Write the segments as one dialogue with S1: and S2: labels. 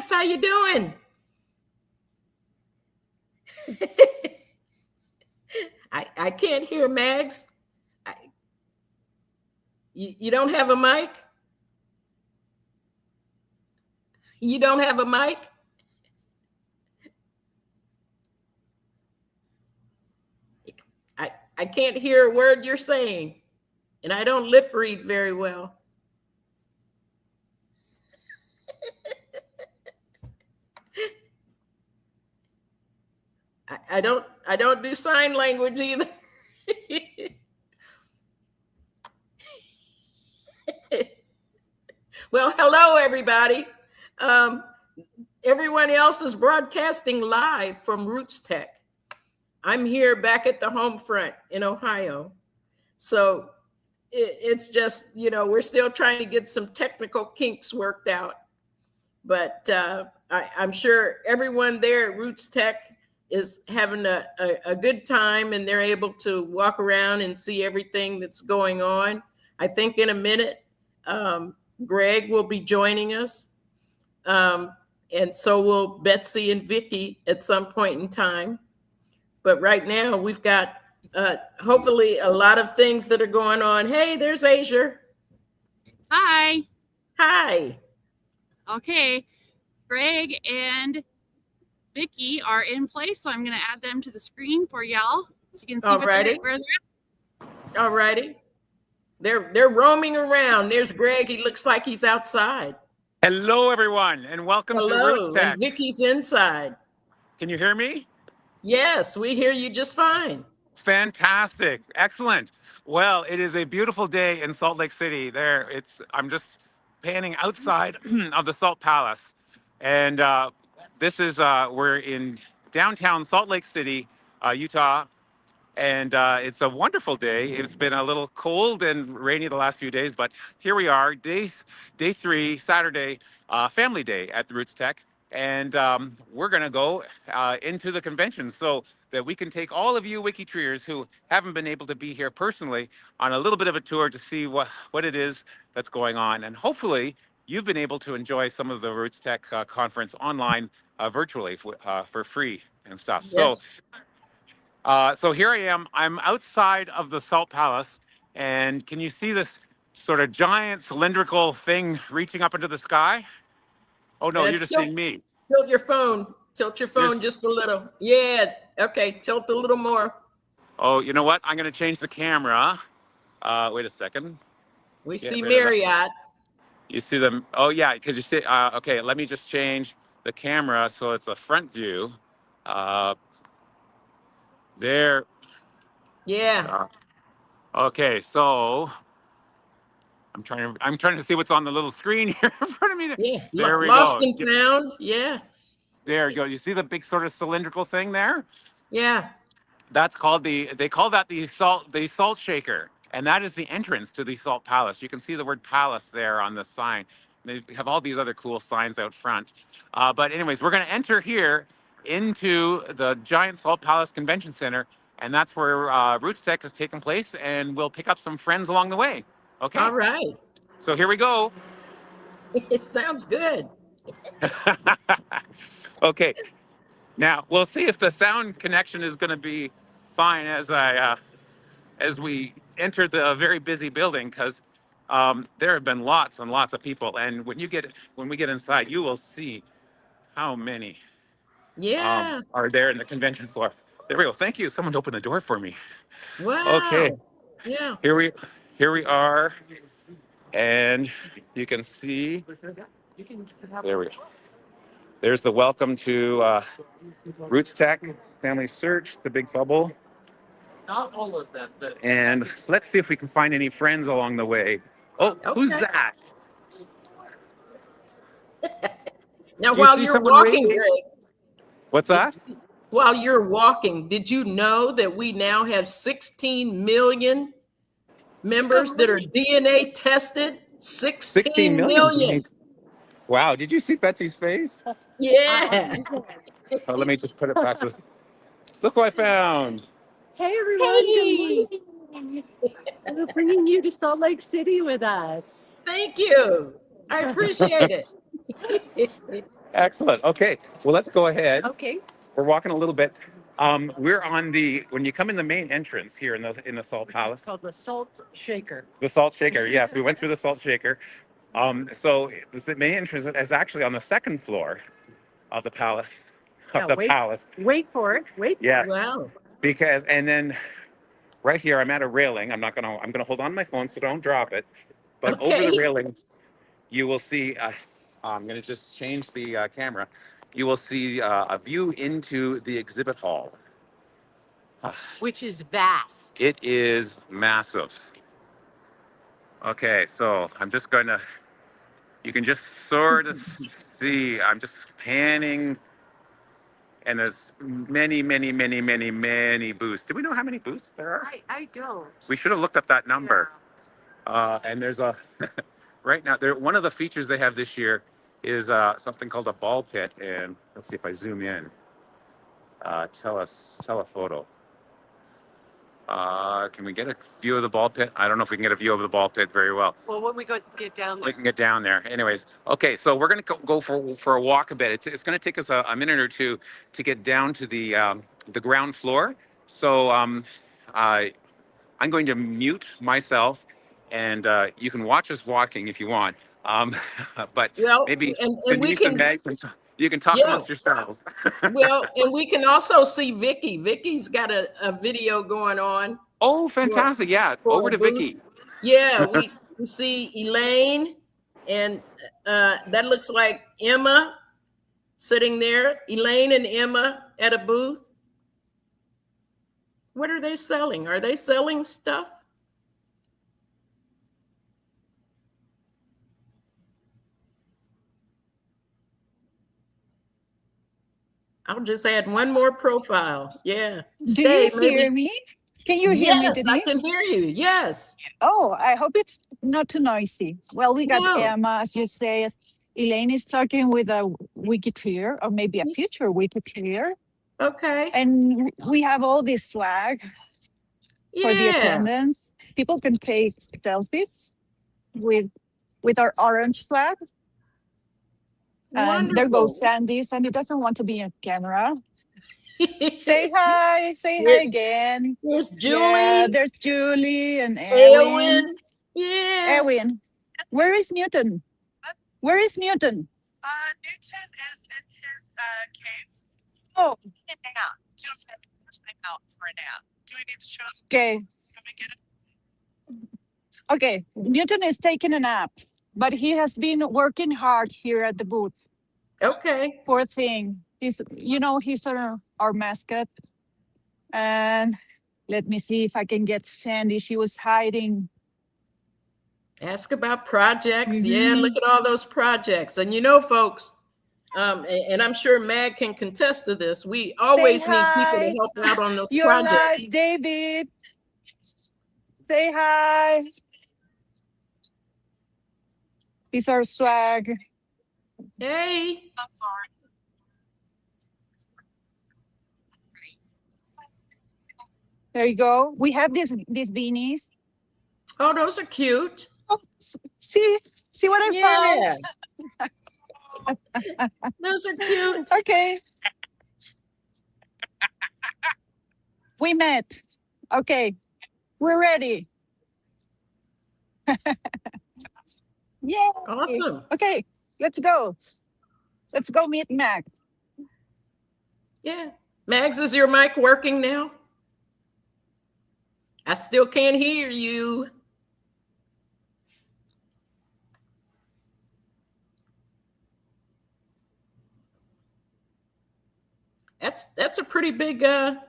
S1: Mags, how you doing? I can't hear Mags. I, you don't have a mic? You don't have a mic? I can't hear a word you're saying, and I don't lip read very well. I don't do sign language either. Well, hello everybody. Everyone else is broadcasting live from Roots Tech. I'm here back at the home front in Ohio. So it's just, we're still trying to get some technical kinks worked out. But I'm sure everyone there at Roots Tech is having a good time, and they're able to walk around and see everything that's going on. I think in a minute, Greg will be joining us. And so will Betsy and Vicky at some point in time. But right now we've got hopefully a lot of things that are going on. Hey, there's Asia.
S2: Hi.
S1: Hi.
S2: Okay. Greg and Vicky are in place, so I'm going to add them to the screen for y'all so you can see where they're at.
S1: All righty. They're roaming around. There's Greg. He looks like he's outside.
S3: Hello, everyone, and welcome to Roots Tech.
S1: And Vicky's inside.
S3: Can you hear me?
S1: Yes, we hear you just fine.
S3: Fantastic. Excellent. Well, it is a beautiful day in Salt Lake City. I'm just panning outside of the Salt Palace. And this is, we're in downtown Salt Lake City, Utah. And it's a wonderful day. It's been a little cold and rainy the last few days, but here we are, day 3, Saturday, family day at the Roots Tech. And we're going to go into the convention so that we can take all of you WikiTreeers who haven't been able to be here personally on a little bit of a tour to see what it is that's going on. And hopefully you've been able to enjoy some of the Roots Tech conference online virtually for free and stuff.
S1: Yes.
S3: So here I am. I'm outside of the Salt Palace. And can you see this sort of giant cylindrical thing reaching up into the sky? Oh, no, you're just seeing me.
S1: Tilt your phone. Tilt your phone just a little. Yeah. Okay. Tilt a little more.
S3: Oh, you know what? I'm going to change the camera. Wait a second.
S1: We see Marriott.
S3: You see them? Oh, yeah. Because you see, okay, let me just change the camera so it's a front view. There.
S1: Yeah.
S3: Okay, so I'm trying to see what's on the little screen here in front of me.
S1: Yeah.
S3: There we
S1: Lost
S3: go.
S1: and found. Yeah.
S3: There you go. You see the big sort of cylindrical thing there?
S1: Yeah.
S3: That's called they call that the salt shaker. And that is the entrance to the Salt Palace. You can see the word palace there on the sign. They have all these other cool signs out front. But anyways, we're going to enter here into the giant Salt Palace Convention Center. And that's where Roots Tech is taking place. And we'll pick up some friends along the way. Okay.
S1: All right.
S3: So here we go.
S1: It sounds good.
S3: Okay. Now, we'll see if the sound connection is going to be fine as we enter the very busy building, because there have been lots and lots of people, and when we get inside, you will see how many are there in the convention floor. There we go. Thank you. Someone opened the door for me.
S1: Wow.
S3: Okay.
S1: Yeah.
S3: Here we are, and you can see. There we go. There's the welcome to Roots Tech Family Search, the big bubble.
S4: Not all of them, but...
S3: And let's see if we can find any friends along the way. Oh, okay. Who's that?
S1: Now, while you're walking, Greg.
S3: What's that?
S1: While you're walking, did you know that we now have 16 million members that are DNA tested? 16 million.
S3: Wow, did you see Betsy's face?
S1: Yeah.
S3: Oh, let me just put it back. Look who I found.
S5: Hey, everyone. Hey. We're bringing you to Salt Lake City with us.
S1: Thank you. I appreciate it.
S3: Excellent. Okay. Well, let's go ahead.
S5: Okay.
S3: We're walking a little bit. We're on when you come in the main entrance here in the Salt Palace.
S4: It's called the Salt Shaker.
S3: The Salt Shaker. Yes, we went through the Salt Shaker. So the main entrance is actually on the second floor of the palace.
S4: Yeah,
S3: Of the palace.
S4: Wait for it. Wait.
S3: Yes.
S1: Wow.
S3: And then right here, I'm at a railing. I'm gonna hold on to my phone so don't drop it. But over the
S1: Okay.
S3: railing, you will see. I'm gonna just change the camera. You will see a view into the exhibit hall.
S4: Which is vast.
S3: It is massive. Okay, so I'm just gonna. You can just sort of see. I'm just panning, and there's many, many, many, many, many booths. Do we know how many booths there are?
S4: I don't.
S3: We should have looked up that number. And there's a right now. One of the features they have this year is something called a ball pit. And let's see if I zoom in. Telephoto. Can we get a view of the ball pit? I don't know if we can get a view of the ball pit very well.
S4: Well, when we get down there.
S3: We can get down there. Anyways, okay, so we're gonna go for a walk a bit. It's gonna take us a minute or two to get down to the ground floor. So I'm going to mute myself, and you can watch us walking if you want. But
S1: Well,
S3: maybe
S1: and we
S3: Denise and
S1: can,
S3: Meg, you can talk
S1: yeah.
S3: amongst yourselves.
S1: Well, and we can also see Vicky. Vicky's got a video going on.
S3: Oh, fantastic! Yeah,
S1: for
S3: over
S1: a
S3: to
S1: booth.
S3: Vicky.
S1: Yeah, we see Elaine, and that looks like Emma sitting there. Elaine and Emma at a booth. What are they selling? Are they selling stuff? I'll just add one more profile. Yeah.
S6: Do you hear me? Can you hear me,
S1: Yes, I
S6: Denise?
S1: can hear you. Yes.
S6: Oh, I hope it's not too noisy. Well, we got
S1: No.
S6: Emma, as you say. Elaine is talking with a WikiTree, or maybe a future WikiTree.
S1: Okay.
S6: And we have all this swag for the
S1: Yeah.
S6: attendance. People can take selfies with our orange flag. And there goes Sandy. Sandy doesn't want to be on camera. Say hi. Say hi again.
S1: There's Julie.
S6: Yeah, there's Julie and Erwin.
S1: Yeah.
S6: Erwin, where is Newton? Where is Newton?
S7: Newton is in his cave.
S6: Oh,
S7: Hang out. Just time out for a nap. Do we need to show up?
S6: okay.
S7: Come and get it?
S6: Okay, Newton is taking a nap, but he has been working hard here at the booth.
S1: Okay.
S6: Poor thing. He's our mascot. And let me see if I can get Sandy. She was hiding.
S1: Ask about projects. Yeah, look at all those projects. And folks, and I'm sure Mag can contest to this. We always need people to help out on those
S6: You're
S1: projects.
S6: live, David. Say hi. These are swag.
S1: Hey.
S7: I'm sorry.
S6: There you go. We have these beanies.
S1: Oh, those are cute.
S6: Oh, see what I found.
S1: Those are cute.
S6: Okay. We met. Okay. We're ready. Yay.
S1: Awesome.
S6: Okay, let's go. Let's go meet Max.
S1: Yeah. Mags, is your mic working now? I still can't hear you. That's a pretty big area.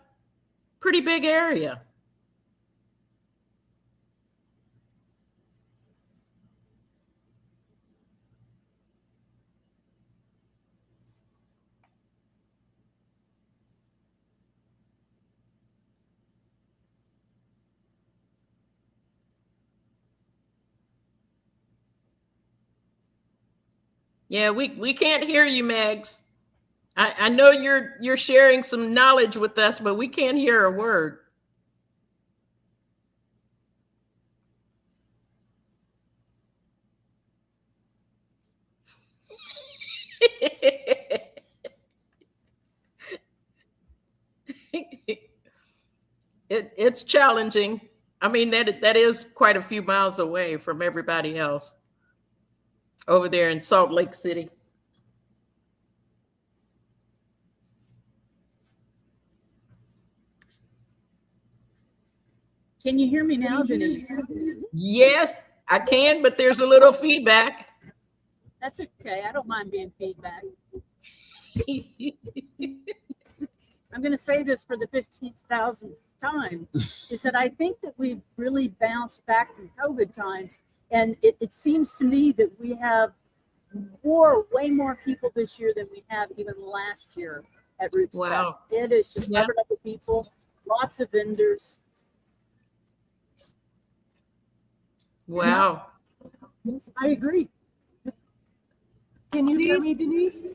S1: Yeah, we can't hear you, Megs. I know you're sharing some knowledge with us, but we can't hear a word. It's challenging. I mean, that is quite a few miles away from everybody else over there in Salt Lake City.
S5: Can you hear me now, Denise?
S1: Yes, I can, but there's a little feedback.
S5: That's okay. I don't mind being feedback. I'm going to say this for the 15,000th time, is that I think that we've really bounced back from COVID times. And it seems to me that we have way more people this year than we have even last year at Roots
S1: Wow.
S5: Tech. It is just covered up with people, lots of vendors.
S1: Wow.
S5: I agree. Can you hear me, Denise?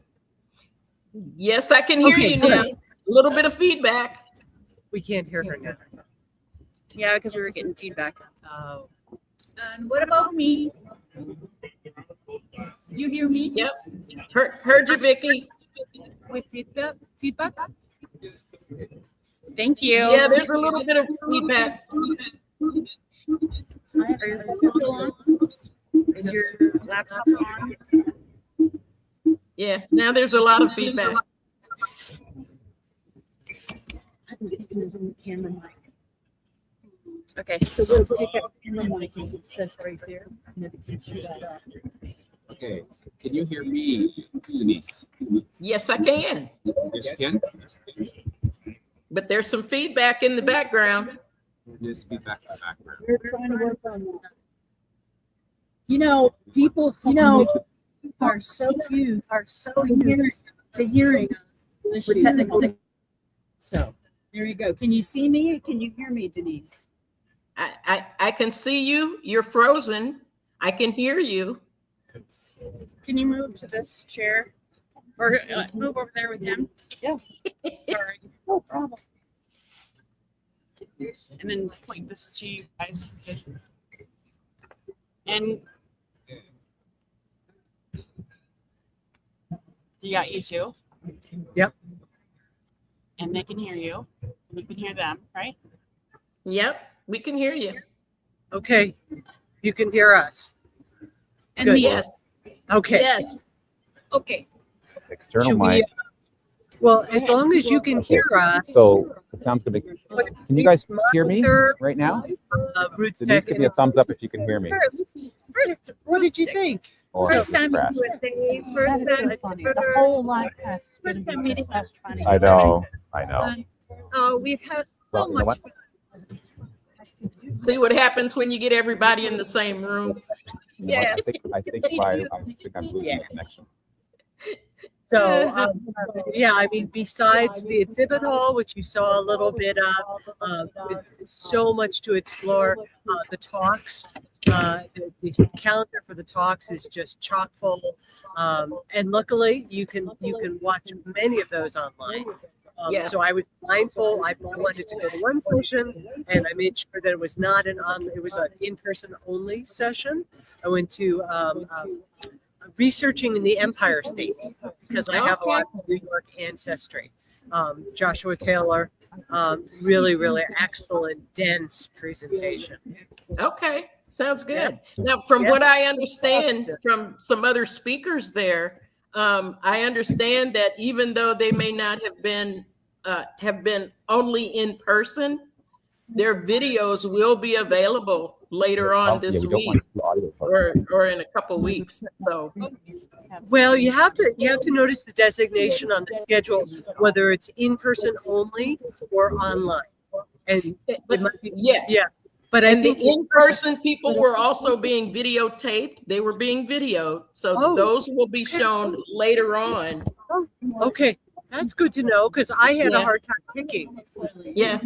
S1: Yes, I can hear
S5: Okay,
S1: you now.
S5: good.
S1: A little bit of feedback.
S8: We can't hear her now.
S2: Yeah, because we were getting feedback.
S8: Oh.
S5: And what about me? You hear me?
S1: Yep. Heard you, Vicky.
S8: With feedback? Feedback?
S2: Thank you.
S1: Yeah, there's a little bit of feedback.
S2: Are you still on? Is your laptop on?
S1: Yeah, now there's a lot of feedback.
S5: Camera mic.
S2: Okay.
S5: So let's take that camera mic and it says right there. And then it can shoot that up.
S9: Okay, can you hear me, Denise?
S1: Yes, I can.
S9: Yes, you can?
S1: But there's some feedback in the background.
S9: Yes, feedback in the background.
S5: We're trying to work on that. People, are so used to hearing us for technical. So there you go. Can you see me? Can you hear me, Denise?
S1: I can see you. You're frozen. I can hear you.
S2: Can you move to this chair? Or move over there with him?
S5: Yeah.
S2: Sorry.
S5: No problem.
S2: And then point this to you guys. And you got you two?
S8: Yep.
S2: And they can hear you. You can hear them, right?
S1: Yep, we can hear you.
S8: Okay. You can hear us.
S2: And
S8: Good.
S2: me.
S1: Yes.
S8: Okay.
S1: Yes.
S2: Okay.
S10: External
S8: Should we,
S10: mic.
S8: well, as long as you can
S10: Okay.
S8: hear us.
S10: So it sounds good. Can you guys hear me
S8: Monitor,
S10: right now?
S8: Roots
S10: Denise,
S8: Tech.
S10: give me a thumbs up if you can hear me.
S8: First, what did you think?
S10: Or
S4: First time in
S10: crash.
S4: USA, first time.
S6: The whole LiveCast is going to be just as funny.
S10: I know. I know.
S4: Oh, we've had
S10: Well,
S4: so
S10: you know
S4: much
S10: what?
S4: fun.
S1: See what happens when you get everybody in the same room.
S10: You know what?
S4: Yes.
S10: I think I'm losing the connection.
S8: So, yeah, I mean, besides the exhibit hall, which you saw a little bit of, with so much to explore, the talks, the calendar for the talks is just chock full. And luckily, you can watch many of those online.
S1: Yeah.
S8: So I was mindful. I wanted to go to one session, and I made sure that it was not it was an in-person only session. I went to researching in the Empire State because I have a lot of New York ancestry. Joshua Taylor, really, really excellent, dense presentation.
S1: Okay, sounds good. Now, from what I understand from some other speakers there, I understand that even though they may not have been only in person, their videos will be available later on this week or in a couple weeks. So,
S8: well, you have to notice the designation on the schedule, whether it's in person only or online. And it might be, yeah. But I think
S1: the in-person people were also being videotaped. They were being videoed. So those will be shown later on.
S8: Okay, that's good to know because I had a hard time picking.
S1: Yeah.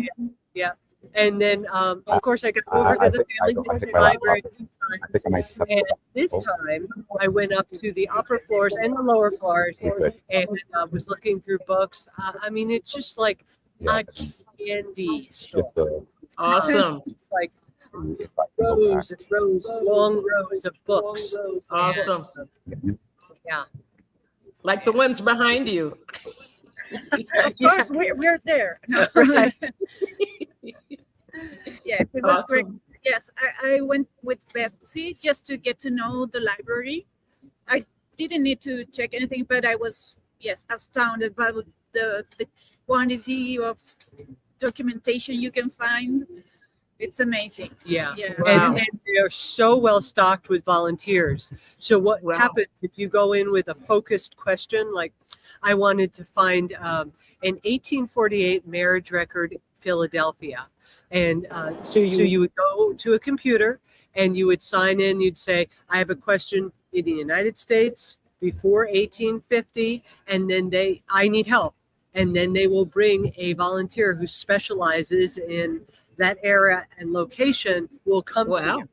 S8: Yeah. And then, of course, I got over to the Family History Library a few times. And this time, I went up to the upper floors and the lower floors and was looking through books. I mean, it's just like a candy store.
S1: Awesome.
S8: Like rows and rows, long rows of books.
S1: Awesome.
S8: Yeah.
S1: Like the ones behind you.
S8: Of course, we're there.
S1: Right.
S4: Yes, it was great.
S1: Awesome.
S4: Yes, I went with Betsy just to get to know the library. I didn't need to check anything, but I was, yes, astounded by the quantity of documentation you can find. It's amazing.
S8: Yeah.
S4: Yeah.
S1: Wow.
S8: And they're so well stocked with volunteers. So what
S1: Wow.
S8: happens if you go in with a focused question, like I wanted to find an 1848 marriage record in Philadelphia. And so you would go to a computer and you would sign in. You'd say, I have a question in the United States before 1850. And then I need help. And then they will bring a volunteer who specializes in that area and location will come to
S1: Wow.
S8: you.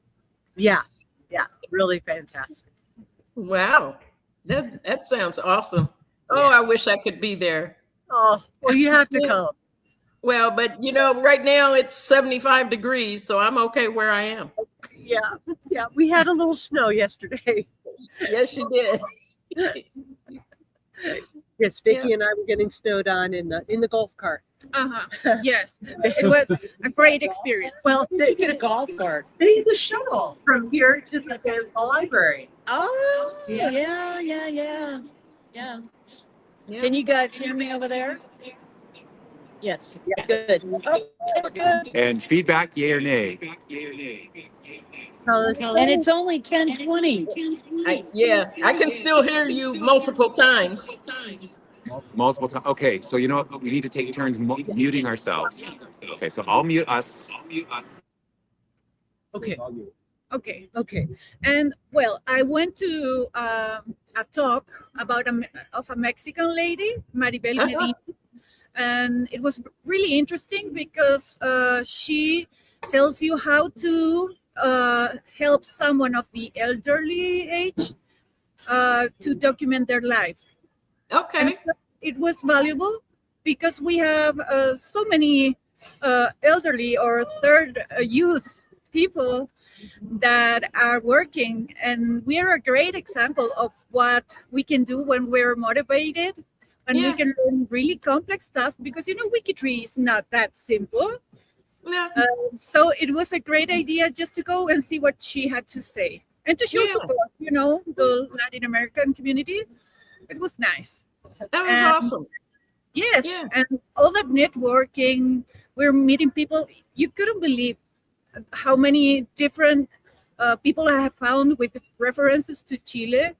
S8: Yeah. Yeah. Really fantastic.
S1: Wow. That sounds awesome. Oh, I wish I could be there.
S8: Oh, well, you have to come.
S1: Well, but you know, right now it's 75 degrees, so I'm okay where I am.
S8: Yeah. Yeah. We had a little snow yesterday.
S1: Yes, you did.
S8: Yes, Vicky and I were getting snowed on in the golf cart.
S4: Yes, it was a great experience.
S8: Well,
S6: They get a golf cart.
S8: they need the shuttle from here to the library.
S6: Oh,
S8: Yeah.
S6: yeah.
S1: Yeah.
S6: Can you guys hear me over there? Yes. Good. Okay, good.
S3: And feedback, yay or nay?
S8: Tell us.
S6: And it's only 10:20.
S1: I can still hear you multiple times.
S3: Multiple times. Okay, so you know what? We need to take turns muting ourselves. Okay, so I'll mute us.
S8: Okay.
S4: Okay.
S8: Okay.
S4: And well, I went to a talk about of a Mexican lady, Maribel Medina, and it was really interesting because she tells you how to help someone of the elderly age to document their life.
S1: Okay.
S4: And it was valuable because we have so many elderly or third youth people that are working, and we are a great example of what we can do when we're motivated and we can learn really complex stuff because WikiTree is not that simple.
S1: Yeah.
S4: So it was a great idea just to go and see what she had to say and to show support, the Latin American community. It was nice.
S1: That was awesome.
S4: Yes,
S1: Yeah.
S4: and all that networking, we're meeting people. You couldn't believe how many different people I have found with references to Chile.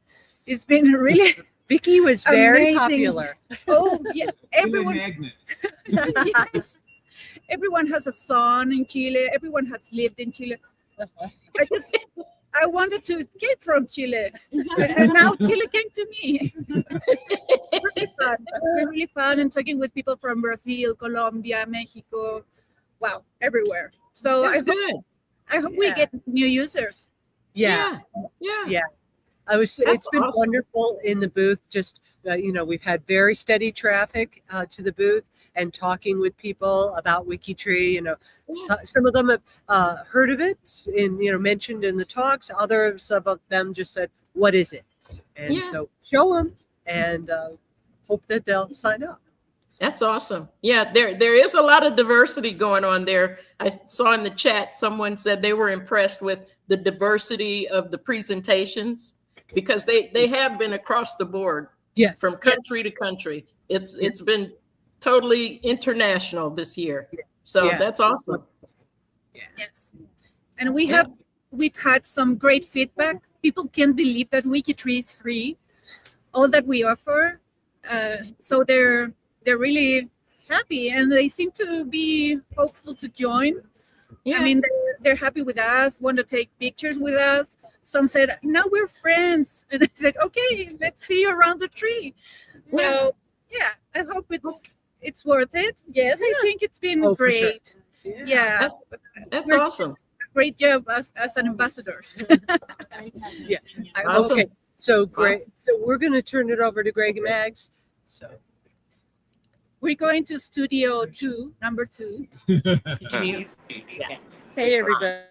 S4: It's been really
S8: Vicky was very
S4: amazing.
S8: popular.
S4: Oh, yeah. Everyone, yes. Everyone has a son in Chile. Everyone has lived in Chile. I wanted to escape from Chile, and now Chile came to me. Really fun. Really fun, and talking with people from Brazil, Colombia, Mexico. Wow, everywhere. So
S1: That's good.
S4: I hope we get new users.
S8: Yeah.
S1: Yeah.
S8: It's been
S1: awesome.
S8: wonderful in the booth. Just, we've had very steady traffic to the booth and talking with people about WikiTree. Some of them have heard of it and, mentioned in the talks. Others of them just said, what is it? And so show them and hope that they'll sign up.
S1: That's awesome. Yeah, there is a lot of diversity going on there. I saw in the chat, someone said they were impressed with the diversity of the presentations because they have been across the board.
S8: Yes.
S1: From country to country. It's been totally international this year. So that's awesome.
S4: Yes. And we've had some great feedback. People can't believe that WikiTree is free, all that we offer. So they're really happy and they seem to be hopeful to join. Yeah. I mean, they're happy with us, want to take pictures with us. Some said, now we're friends. And I said, okay, let's see you around the tree. So I hope it's worth it. Yes, I think it's been great.
S8: For sure.
S4: Yeah.
S1: That's awesome.
S4: Great job as an ambassador.
S8: Yeah.
S1: Awesome.
S8: Okay. So great.
S1: Awesome.
S8: So we're going to turn it over to Greg and Mags. So
S4: we're going to studio 2, number 2.
S6: Hey, everybody.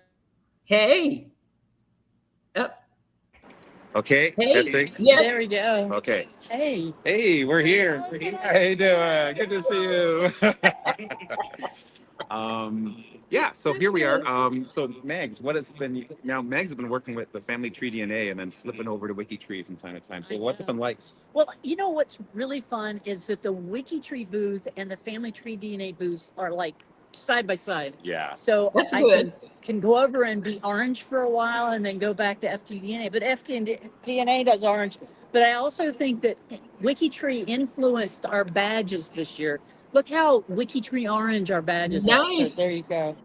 S1: Hey.
S3: Okay,
S1: Hey.
S3: testing.
S1: Yeah.
S6: There we go.
S3: Okay.
S6: Hey.
S3: Hey, we're here. How you doing? Good to see you. Yeah, so here we are. So Megs, what has been now? Megs has been working with the Family Tree DNA and then slipping over to WikiTree from time to time. So what's it been like?
S5: Well, you know what's really fun is that the WikiTree booth and the Family Tree DNA booths are like side by side.
S3: Yeah.
S5: So
S1: That's
S5: I
S1: good.
S5: can go over and be orange for a while and then go back to FTDNA. But FTDNA does orange. But I also think that WikiTree influenced our badges this year. Look how WikiTree orange our badges are.
S1: Nice.
S5: So there you go.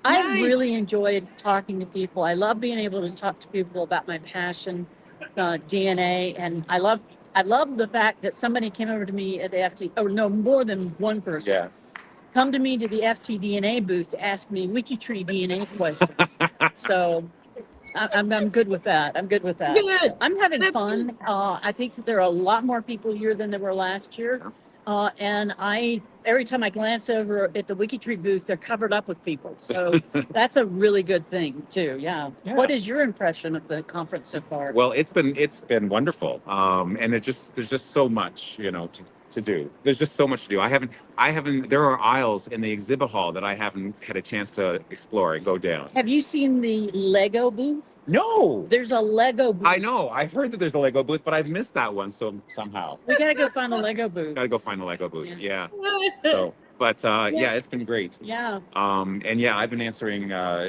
S5: I
S1: Nice.
S5: really enjoyed talking to people. I love being able to talk to people about my passion, DNA, and I love the fact that somebody came over to me at the FT, or no, more than one person.
S3: Yeah.
S5: Come to me to the FTDNA booth to ask me WikiTree DNA questions. So I'm good with that. I'm good with that.
S1: Good.
S5: I'm having
S1: That's
S5: fun.
S1: good.
S5: I think that there are a lot more people here than there were last year. And every time I glance over at the WikiTree booth, they're covered up with people. So that's a really good thing too. Yeah. What is your impression of the conference so far?
S3: Well, it's been wonderful. And there's just so much, to do. There's just so much to do. I haven't, there are aisles in the exhibit hall that I haven't had a chance to explore and go down.
S5: Have you seen the Lego booth?
S3: No.
S5: There's a Lego booth.
S3: I know. I've heard that there's a Lego booth, but I've missed that one somehow.
S5: We gotta go find a Lego booth.
S3: Gotta go find the Lego booth.
S5: Yeah.
S3: Yeah. So, but yeah, it's been great.
S5: Yeah.
S3: And yeah, I've been answering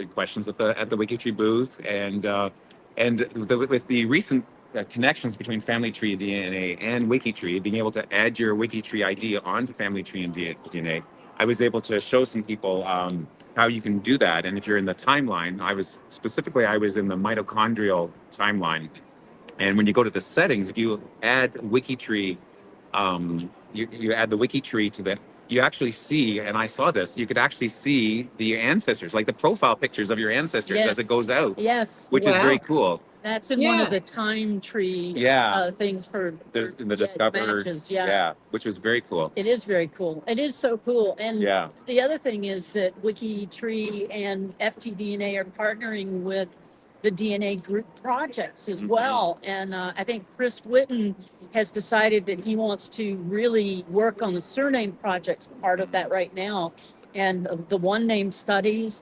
S3: questions at the WikiTree booth, and with the recent connections between Family Tree DNA and WikiTree, being able to add your WikiTree ID onto Family Tree and DNA, I was able to show some people how you can do that. And if you're in the timeline, I was in the mitochondrial timeline. And when you go to the settings, if you add WikiTree, you add the WikiTree to the, you actually see, and I saw this, you could actually see the ancestors, like the profile pictures of your ancestors as it goes out.
S5: Yes.
S3: Which is very cool.
S5: That's in one of the time tree things for
S3: There's in the discovered
S5: matches,
S3: which was very cool.
S5: It is very cool. It is so cool. And
S3: Yeah.
S5: the other thing is that WikiTree and FTDNA are partnering with the DNA group projects as well. And I think Chris Whitten has decided that he wants to really work on the surname projects part of that right now. And the one name studies,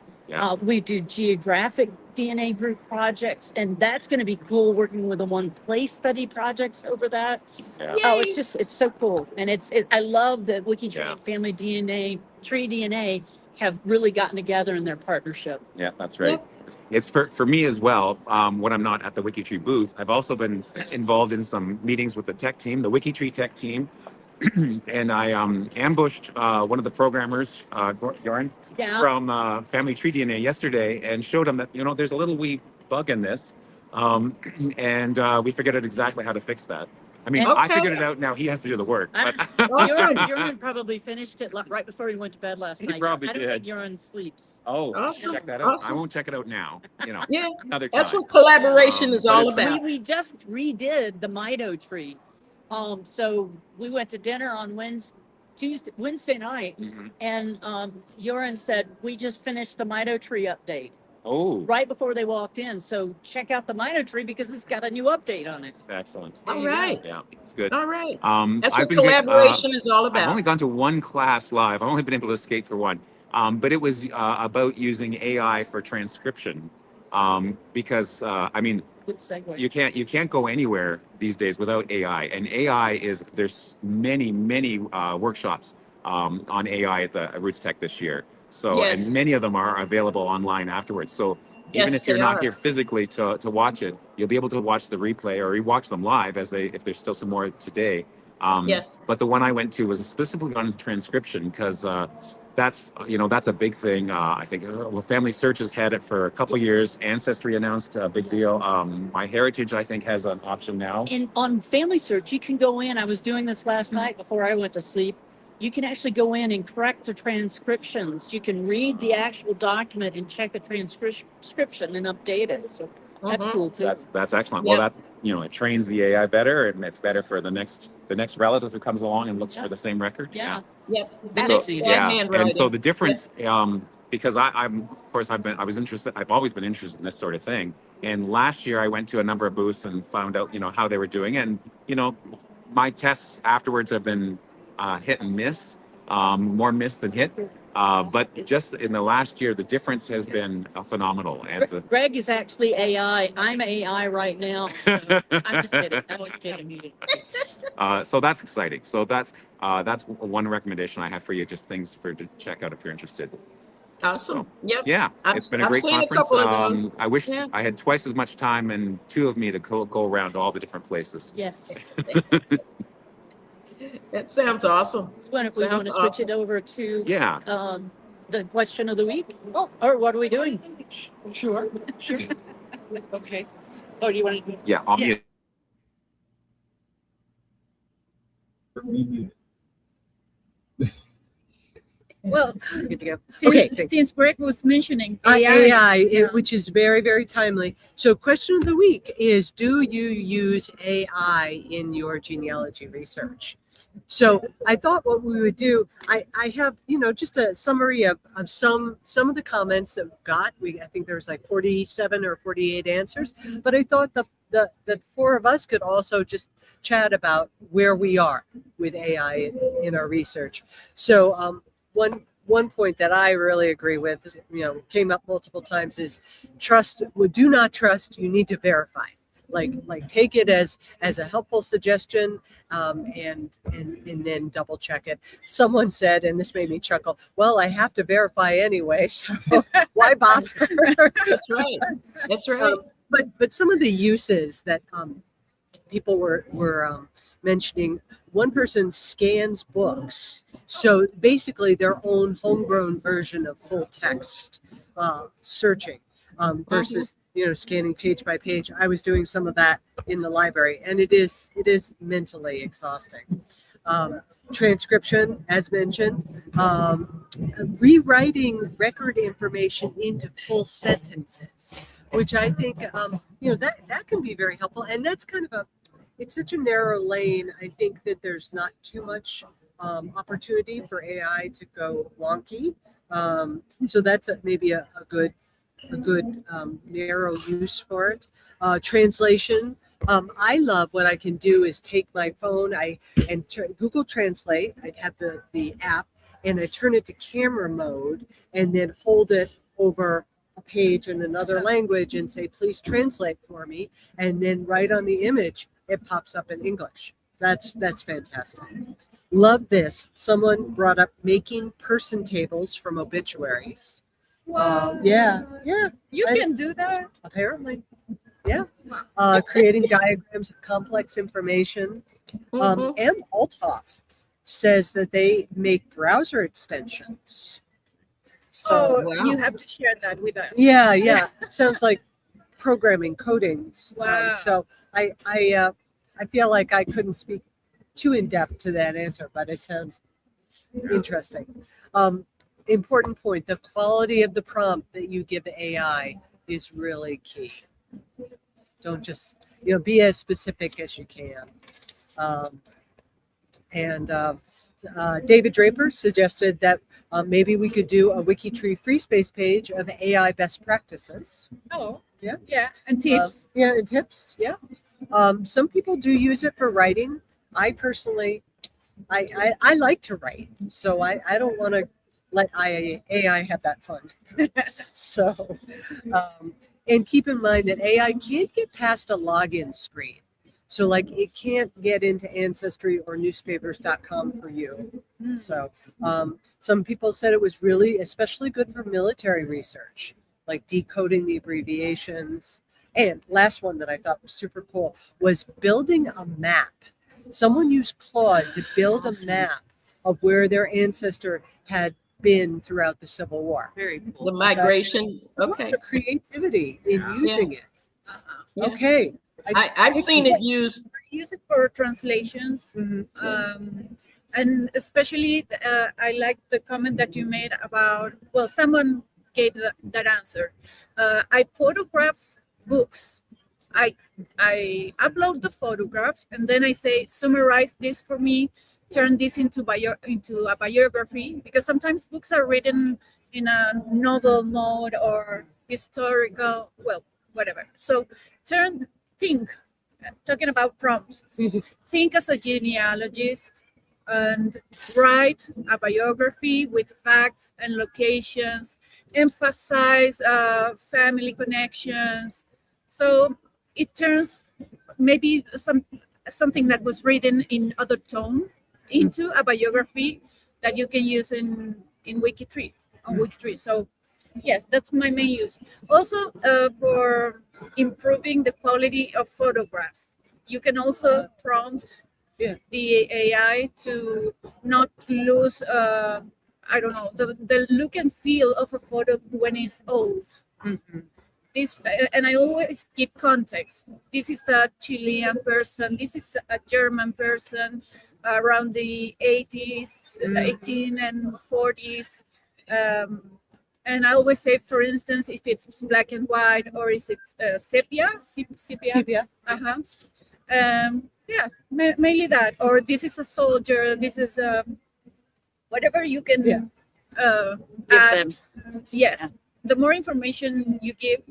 S5: we do geographic DNA group projects, and that's going to be cool working with the one place study projects over that.
S3: Yeah.
S5: Oh, it's so cool. And I love that WikiTree and Family DNA, Tree DNA have really gotten together in their partnership.
S3: Yeah, that's right. It's for me as well. When I'm not at the WikiTree booth, I've also been involved in some meetings with the tech team, the WikiTree tech team. And I ambushed one of the programmers, Bjorn, from Family Tree DNA yesterday, and showed him that there's a little wee bug in this, and we figured out exactly how to fix that. I mean, I figured it out. Now he has to do the work.
S5: Bjorn probably finished it right before he went to bed last night.
S3: Probably
S5: I don't
S3: did.
S5: think Bjorn sleeps.
S3: Oh,
S1: awesome.
S3: Check that out. I won't check it out now.
S1: Yeah,
S3: another time.
S1: that's what collaboration is all about.
S5: We just redid the Mito tree. So we went to dinner on Wednesday night, and Joran said, we just finished the Mito tree update.
S3: Oh.
S5: Right before they walked in. So check out the Mito tree because it's got a new update on it.
S3: Excellent.
S1: All right.
S3: Yeah, it's good.
S1: All right.
S3: That's
S1: what collaboration is all about.
S3: I've only gone to one class live. I've only been able to escape for one. But it was about using AI for transcription. Because I mean,
S5: good segue.
S3: You can't go anywhere these days without AI. And AI there's many workshops on AI at the Roots Tech this year. So and many of them are available online afterwards. So even if you're not here physically to watch it, you'll be able to watch the replay or rewatch them live if there's still some more today. But the one I went to was specifically on transcription because that's a big thing. I think Family Search has had it for a couple of years. Ancestry announced a big deal. MyHeritage, I think, has an option now.
S5: On Family Search, you can go in. I was doing this last night before I went to sleep. You can actually go in and correct the transcriptions. You can read the actual document and check the transcription and update it. So that's cool too.
S3: That's excellent. Well, that it trains the AI better, and it's better for the next relative who comes along and looks for the same record.
S1: Yep.
S3: And so the difference, because I've always been interested in this sort of thing. And last year I went to a number of booths and found out, how they were doing. And, my tests afterwards have been hit and miss, more miss than hit. But just in the last year, the difference has been phenomenal. And
S5: Greg is actually AI. I'm AI right now. So I'm just kidding. I was kidding.
S3: so that's exciting. So that's one recommendation I have for you. Just things to check out if you're interested.
S1: Awesome. Yep.
S3: Yeah, it's been a great
S1: seen
S3: conference.
S1: A couple of those.
S3: I wish
S1: Yeah.
S3: I had twice as much time and two of me to go around to all the different places.
S5: Yes.
S1: That sounds awesome.
S5: We want to switch it over to the question of the week. Oh, or what are we doing? Sure. Okay. Oh, do you want to do?
S3: Yeah, I'll mute.
S4: Well,
S8: Good to go.
S4: since Greg was mentioning AI,
S8: which is very, very timely. So question of the week is, do you use AI in your genealogy research? So I thought what we would do, I have, just a summary of some of the comments that we got. I think there was like 47 or 48 answers, but I thought the four of us could also just chat about where we are with AI in our research. So one point that I really agree with, came up multiple times, is do not trust, you need to verify. Like take it as a helpful suggestion, and then double check it. Someone said, and this made me chuckle, well, I have to verify anyway, so why bother?
S1: That's right. That's right.
S8: But some of the uses that people were mentioning, one person scans books, so basically their own homegrown version of full text searching, versus scanning page by page. I was doing some of that in the library, and it is mentally exhausting. Transcription, as mentioned, rewriting record information into full sentences, which I think that can be very helpful. And that's kind of it's such a narrow lane. I think that there's not too much opportunity for AI to go wonky. So that's maybe a good narrow use for it. Translation. I love what I can do is take my phone, Google Translate. I'd have the app, and I turn it to camera mode, and then hold it over a page in another language and say, please translate for me. And then right on the image, it pops up in English. That's fantastic. Love this. Someone brought up making person tables from obituaries.
S4: Wow.
S8: Yeah.
S4: You can do that?
S8: Apparently. Yeah. Creating diagrams of complex information. M. Althoff says that they make browser extensions. So
S4: you have to share that with us.
S8: Yeah. It sounds like programming, coding.
S4: Wow.
S8: So I feel like I couldn't speak too in depth to that answer, but it sounds interesting. Important point, the quality of the prompt that you give AI is really key. Don't just, be as specific as you can. David Draper suggested that maybe we could do a WikiTree free space page of AI best practices.
S4: Oh,
S8: yeah.
S4: Yeah, and tips.
S8: And tips, yeah. Some people do use it for writing. I personally, I like to write, so I don't want to let AI have that fun. So, and keep in mind that AI can't get past a login screen. So like it can't get into Ancestry or newspapers.com for you. So some people said it was really especially good for military research, like decoding the abbreviations. And last one that I thought was super cool was building a map. Someone used Claude to build a map of where their ancestor had been throughout the Civil War.
S2: Very cool.
S1: The migration. Okay.
S8: Lots of creativity in using it.
S1: Yeah.
S8: Okay.
S1: I've seen it used.
S4: I use it for translations. And especially, I like the comment that you made about, well, someone gave that answer. I photograph books. I upload the photographs, and then I say, summarize this for me, turn this into a biography, because sometimes books are written in a novel mode or historical, well, whatever. So think, talking about prompts, think as a genealogist, and write a biography with facts and locations, emphasize family connections. So it turns maybe something that was written in other tone into a biography that you can use in WikiTree, on WikiTree. So yes, that's my main use. Also for improving the quality of photographs. You can also prompt the AI to not lose, I don't know, the look and feel of a photo when it's old. This, and I always give context. This is a Chilean person. This is a German person around the 80s, 18 and 40s. And I always say, for instance, if it's black and white or is it sepia? Sepia. Yeah, mainly that. Or this is a soldier. This is whatever you can add. Yes. The more information you give,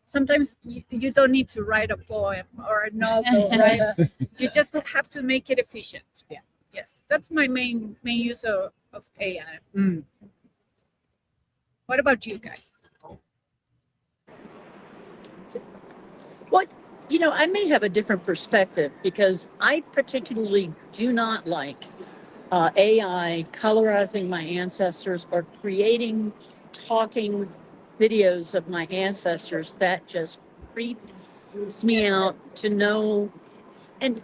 S4: sometimes you don't need to write a poem or a novel, right? You just have to make it efficient. Yeah. Yes, that's my main use of AI. What about you guys?
S11: What, I may have a different perspective because I particularly do not like AI colorizing my ancestors or creating talking videos of my ancestors. That just creeps me out to know. And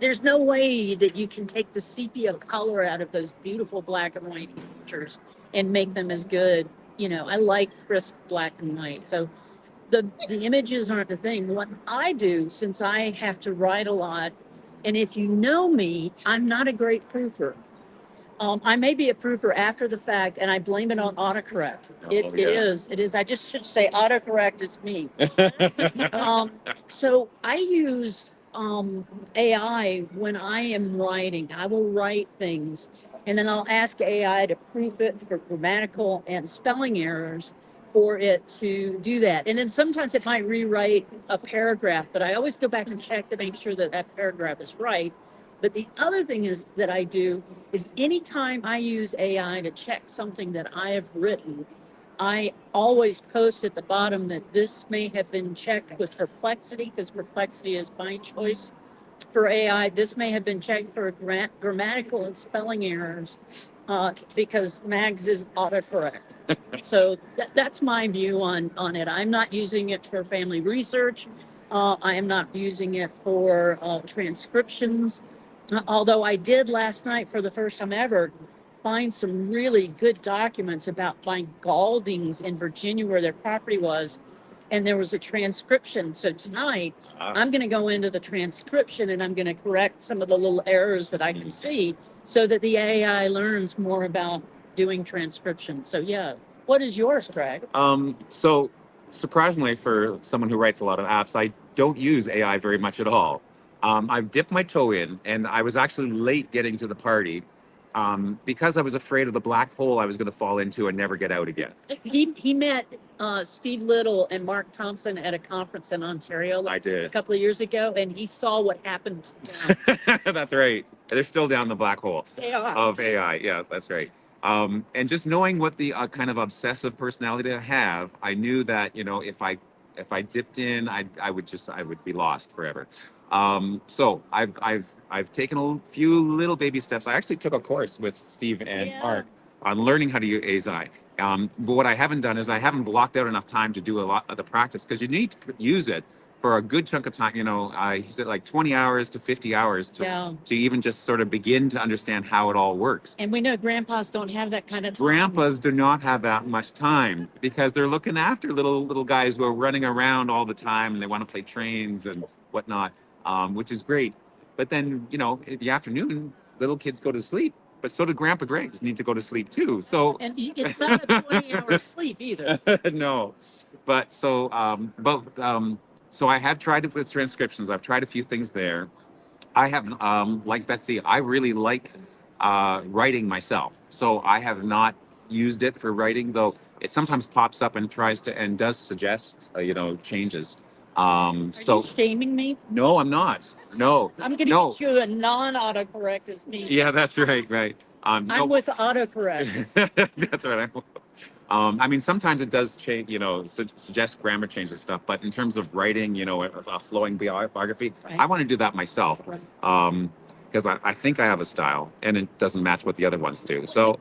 S11: there's no way that you can take the sepia color out of those beautiful black and white pictures and make them as good. I like crisp black and white. So the images aren't the thing. What I do, since I have to write a lot, and if you know me, I'm not a great proofer. I may be a proofer after the fact, and I blame it on autocorrect. It is. I just should say autocorrect is me. So I use AI when I am writing. I will write things, and then I'll ask AI to proof it for grammatical and spelling errors for it to do that. And then sometimes it might rewrite a paragraph, but I always go back and check to make sure that that paragraph is right. But the other thing is that I do is anytime I use AI to check something that I have written, I always post at the bottom that this may have been checked with Perplexity, because Perplexity is my choice for AI. This may have been checked for grammatical and spelling errors because Mags is autocorrect. So that's my view on it. I'm not using it for family research. I am not using it for transcriptions. Although I did last night for the first time ever find some really good documents about my Galdings in Virginia where their property was, and there was a transcription. So tonight I'm going to go into the transcription and I'm going to correct some of the little errors that I can see so that the AI learns more about doing transcription. So yeah, what is yours, Craig?
S3: So surprisingly, for someone who writes a lot of apps, I don't use AI very much at all. I've dipped my toe in, and I was actually late getting to the party because I was afraid of the black hole I was going to fall into and never get out again.
S11: He met Steve Little and Mark Thompson at a conference in Ontario.
S3: I did.
S11: A couple of years ago, and he saw what happened to them.
S3: That's right. They're still down the black hole of AI. Yes, that's right. And just knowing what the kind of obsessive personality I have, I knew that if I dipped in, I would be lost forever. So I've taken a few little baby steps. I actually took a course with Steve and Mark on learning how to use AI. But what I haven't done is I haven't blocked out enough time to do a lot of the practice, because you need to use it for a good chunk of time. He said like 20 hours to 50 hours to even just sort of begin to understand how it all works.
S11: And we know grandpas don't have that kind of time.
S3: Grandpas do not have that much time because they're looking after little guys who are running around all the time, and they want to play trains and whatnot, which is great. But then, in the afternoon, little kids go to sleep. But so do Grandpa Greg's need to go to sleep too. So
S11: and it's not a 20-hour sleep either.
S3: No, but so I have tried it with transcriptions. I've tried a few things there. I have, like Betsy, I really like writing myself. So I have not used it for writing, though it sometimes pops up and does suggest, changes.
S11: Are you shaming me?
S3: No, I'm not. No.
S11: I'm going to get you a non-autocorrect as me.
S3: Yeah, that's right.
S11: I'm with autocorrect.
S3: That's right. I mean, sometimes it does change, suggest grammar changes and stuff. But in terms of writing, a flowing biography,
S11: Right.
S3: I want to do that myself. Because I think I have a style, and it doesn't match what the other ones do. So,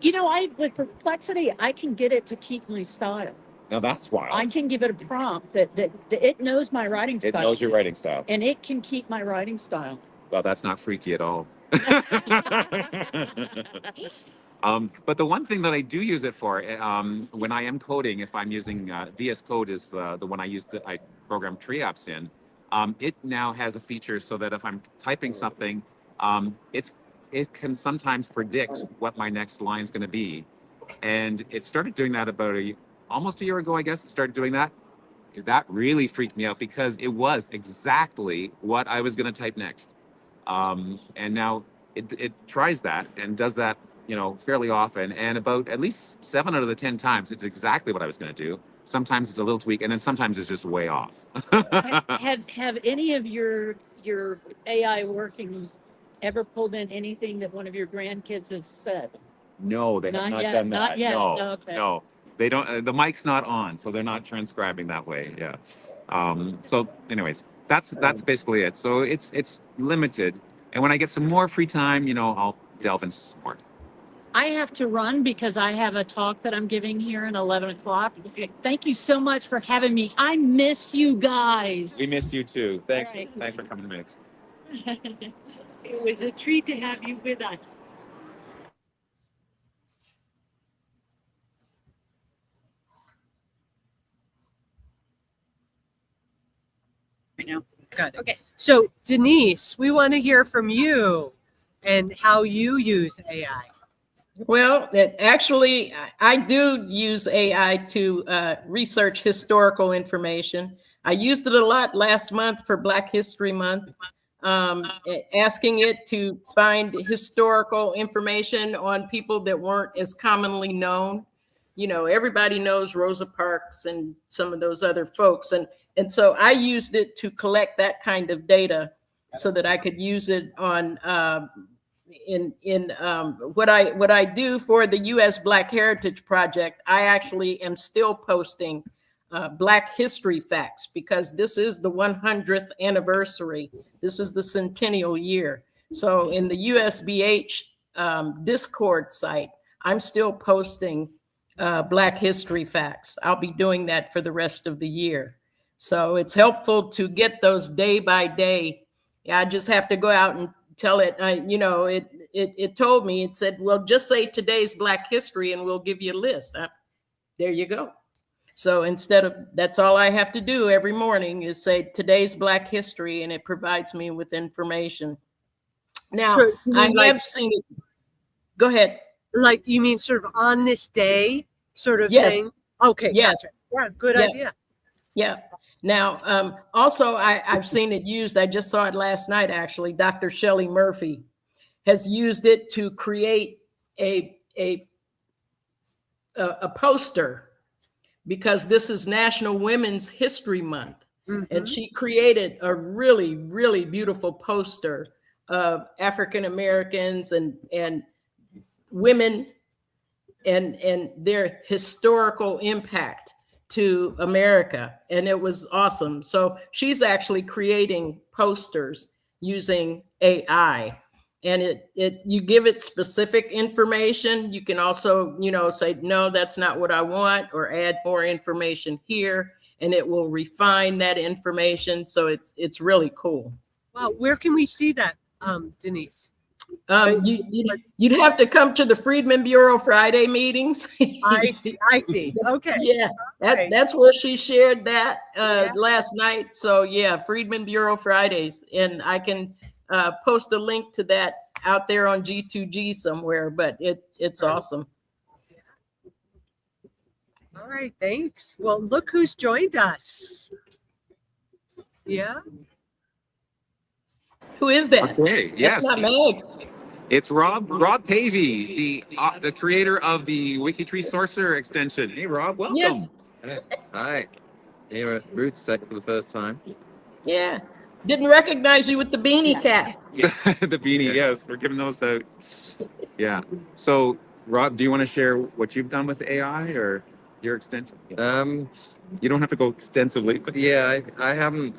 S11: With Perplexity, I can get it to keep my style.
S3: now that's wild.
S11: I can give it a prompt that it knows my writing style.
S3: It knows your writing style.
S11: And it can keep my writing style.
S3: Well, that's not freaky at all. But the one thing that I do use it for, when I am coding, if I'm using VS Code is the one I program tree apps in, it now has a feature so that if I'm typing something, it can sometimes predict what my next line is going to be. And it started doing that about almost a year ago, I guess. It started doing that. That really freaked me out because it was exactly what I was going to type next. And now it tries that and does that, fairly often. And about at least 7 out of the 10 times, it's exactly what I was going to do. Sometimes it's a little tweak, and then sometimes it's just way off.
S11: Have any of your AI workings ever pulled in anything that one of your grandkids have said?
S3: No, they have not
S11: yet,
S3: done that.
S11: not yet.
S3: No,
S11: Okay.
S3: no, they don't. The mic's not on, so they're not transcribing that way. Yeah. So, anyways, that's basically it. So it's limited, and when I get some more free time, I'll delve into some more.
S11: I have to run because I have a talk that I'm giving here at 11 o'clock. Thank you so much for having me. I miss you guys.
S3: We miss you too. Thanks.
S11: All right.
S3: Thanks for coming to Mix.
S11: It was a treat to have you with us.
S2: Right now.
S8: Got it.
S2: Okay.
S8: So Denise, we want to hear from you and how you use AI.
S1: Well, actually, I do use AI to research historical information. I used it a lot last month for Black History Month, asking it to find historical information on people that weren't as commonly known. Everybody knows Rosa Parks and some of those other folks. And so I used it to collect that kind of data so that I could use it on what I do for the U.S. Black Heritage Project. I actually am still posting Black history facts because this is the 100th anniversary. This is the centennial year. So in the USBH Discord site, I'm still posting Black history facts. I'll be doing that for the rest of the year. So it's helpful to get those day by day. I just have to go out and tell it, it told me, it said, well, just say today's Black history and we'll give you a list. There you go. So that's all I have to do every morning is say today's Black history, and it provides me with information. Now,
S8: So,
S1: I have seen it. Go ahead.
S8: Like, you mean sort of on this day sort of
S1: Yes.
S8: thing? Okay.
S1: Yes.
S8: Gotcha. Yeah, good
S1: Yeah.
S8: idea.
S1: Yeah. Now, also, I've seen it used. I just saw it last night, actually. Dr. Shelley Murphy has used it to create a poster because this is National Women's History Month.
S8: Mm-hmm.
S1: And she created a really, really beautiful poster of African Americans and women and their historical impact to America. And it was awesome. So she's actually creating posters using AI. And you give it specific information. You can also, say, no, that's not what I want, or add more information here, and it will refine that information. So it's really cool.
S8: Wow. Where can we see that, Denise?
S1: You'd have to come to the Freedmen Bureau Friday meetings.
S8: I see. Okay.
S1: Yeah, that's where she shared that last night. So yeah, Freedmen Bureau Fridays, and I can post a link to that out there on G2G somewhere. But it's awesome.
S8: All right. Thanks. Well, look who's joined us. Yeah.
S1: Who is that?
S3: Okay. Yes.
S1: That's not Mags.
S3: It's Rob Pavey, the creator of the WikiTree Sorcerer extension. Hey, Rob, welcome.
S1: Yes.
S12: Hi. here at Roots Tech for the first time.
S1: Yeah. Didn't recognize you with the beanie cap.
S3: The beanie, yes, we're giving those out. Yeah. So, Rob, do you want to share what you've done with AI or your extension? You don't have to go extensively, but
S12: yeah, I haven't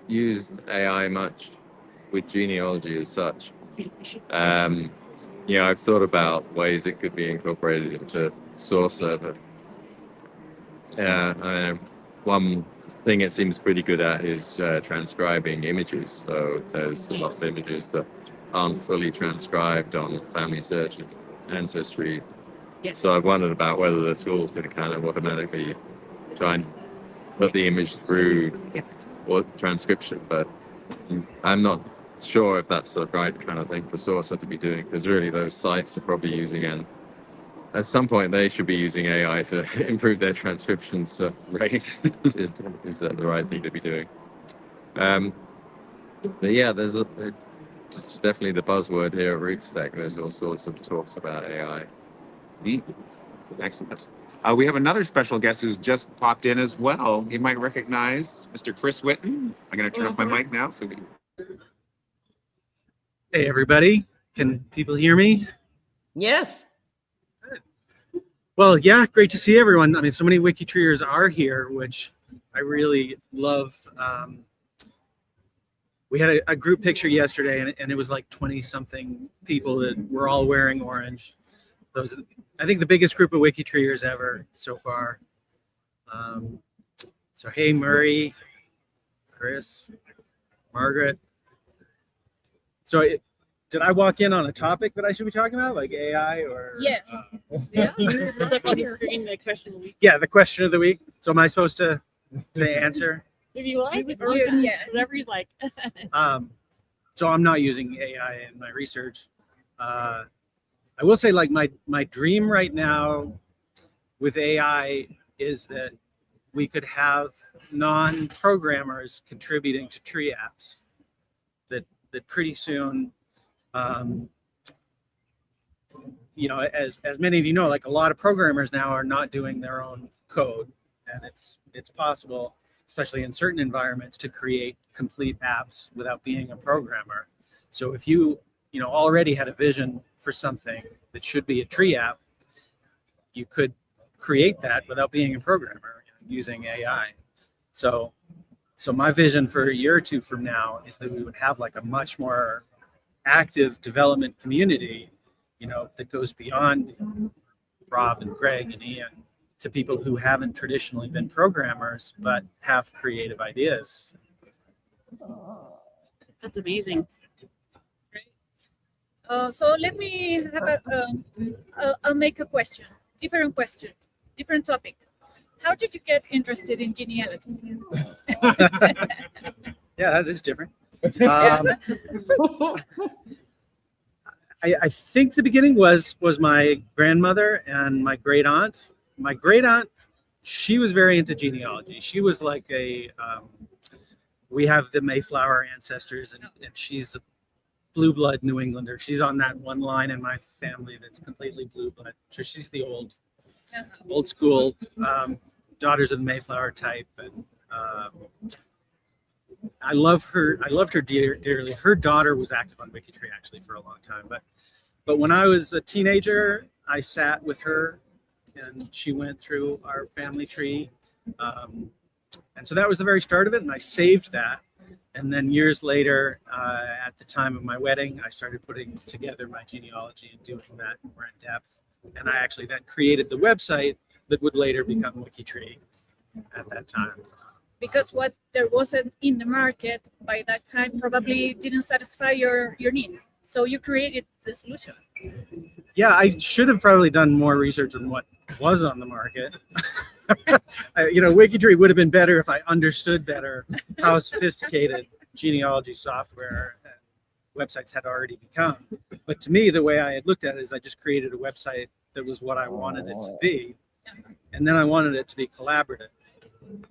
S12: used AI much with genealogy as such. I've thought about ways it could be incorporated into Sourcer, but one thing it seems pretty good at is transcribing images. So there's a lot of images that aren't fully transcribed on Family Search and Ancestry. Yes. So I've wondered about whether the tool could kind of automatically try and put the image through or transcription, but I'm not sure if that's the right kind of thing for Sourcer to be doing, because really those sites are probably using at some point they should be using AI to improve their transcriptions. So, right, is that the right thing to be doing? But yeah, it's definitely the buzzword here at Roots Tech. There's all sorts of talks about AI.
S3: Excellent. We have another special guest who's just popped in as well. You might recognize Mr. Chris Whitten. I'm going to turn off my mic now.
S13: Hey, everybody. Can people hear me?
S1: Yes.
S13: Well, yeah, great to see everyone. I mean, so many WikiTreeers are here, which I really love. We had a group picture yesterday, and it was like 20-something people that were all wearing orange. Those, I think, the biggest group of WikiTreeers ever so far. So, hey, Murray, Chris, Margaret. So, did I walk in on a topic that I should be talking about, like AI or?
S2: Yes. Yeah. It's up on the screen, the question of the week.
S13: Yeah, the question of the week. So am I supposed to answer?
S2: If you like, yes, whatever you like.
S13: So I'm not using AI in my research. I will say, like, my dream right now with AI is that we could have non-programmers contributing to tree apps. That pretty soon. As many of you know, like, a lot of programmers now are not doing their own code, and it's possible, especially in certain environments, to create complete apps without being a programmer. So if you already had a vision for something that should be a tree app, you could create that without being a programmer using AI. So my vision for a year or two from now is that we would have like a much more active development community, that goes beyond Rob and Greg and Ian to people who haven't traditionally been programmers but have creative ideas.
S2: That's amazing.
S4: So let me have I'll make a question, different topic. How did you get interested in genealogy?
S13: Yeah, that is different. I think the beginning was my grandmother and my great aunt. My great aunt, she was very into genealogy. She was like we have the Mayflower ancestors, and she's a blue blood New Englander. She's on that one line in my family that's completely blue blood. So she's the old school daughters of the Mayflower type. And I loved her dearly. Her daughter was active on WikiTree actually for a long time. But when I was a teenager, I sat with her and she went through our family tree. And so that was the very start of it. And I saved that. And then years later, at the time of my wedding, I started putting together my genealogy and doing that more in depth. And I actually then created the website that would later become WikiTree at that time.
S4: Because what there wasn't in the market by that time probably didn't satisfy your needs. So you created the solution.
S13: Yeah, I should have probably done more research on what was on the market. WikiTree would have been better if I understood better how sophisticated genealogy software and websites had already become. But to me, the way I had looked at it is I just created a website that was what I wanted it to be. And then I wanted it to be collaborative.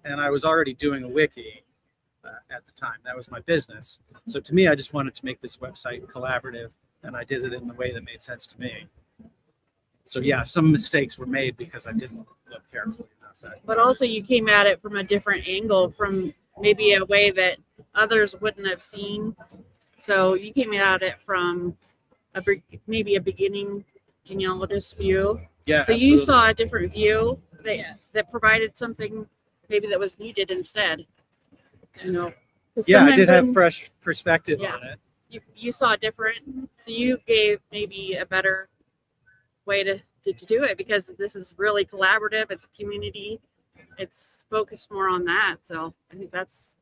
S13: And I was already doing a wiki at the time. That was my business. So to me, I just wanted to make this website collaborative, and I did it in the way that made sense to me. So yeah, some mistakes were made because I didn't look carefully enough. effect.
S2: But also you came at it from a different angle, from maybe a way that others wouldn't have seen. So you came at it from maybe a beginning genealogist view.
S13: Yeah.
S2: So
S13: absolutely.
S2: you saw a different view that provided something maybe that was needed instead. You know.
S13: Yeah, I did have fresh perspective on it.
S2: You saw different, so you gave maybe a better way to do it, because this is really collaborative. It's a community. It's focused more on that. So I think that's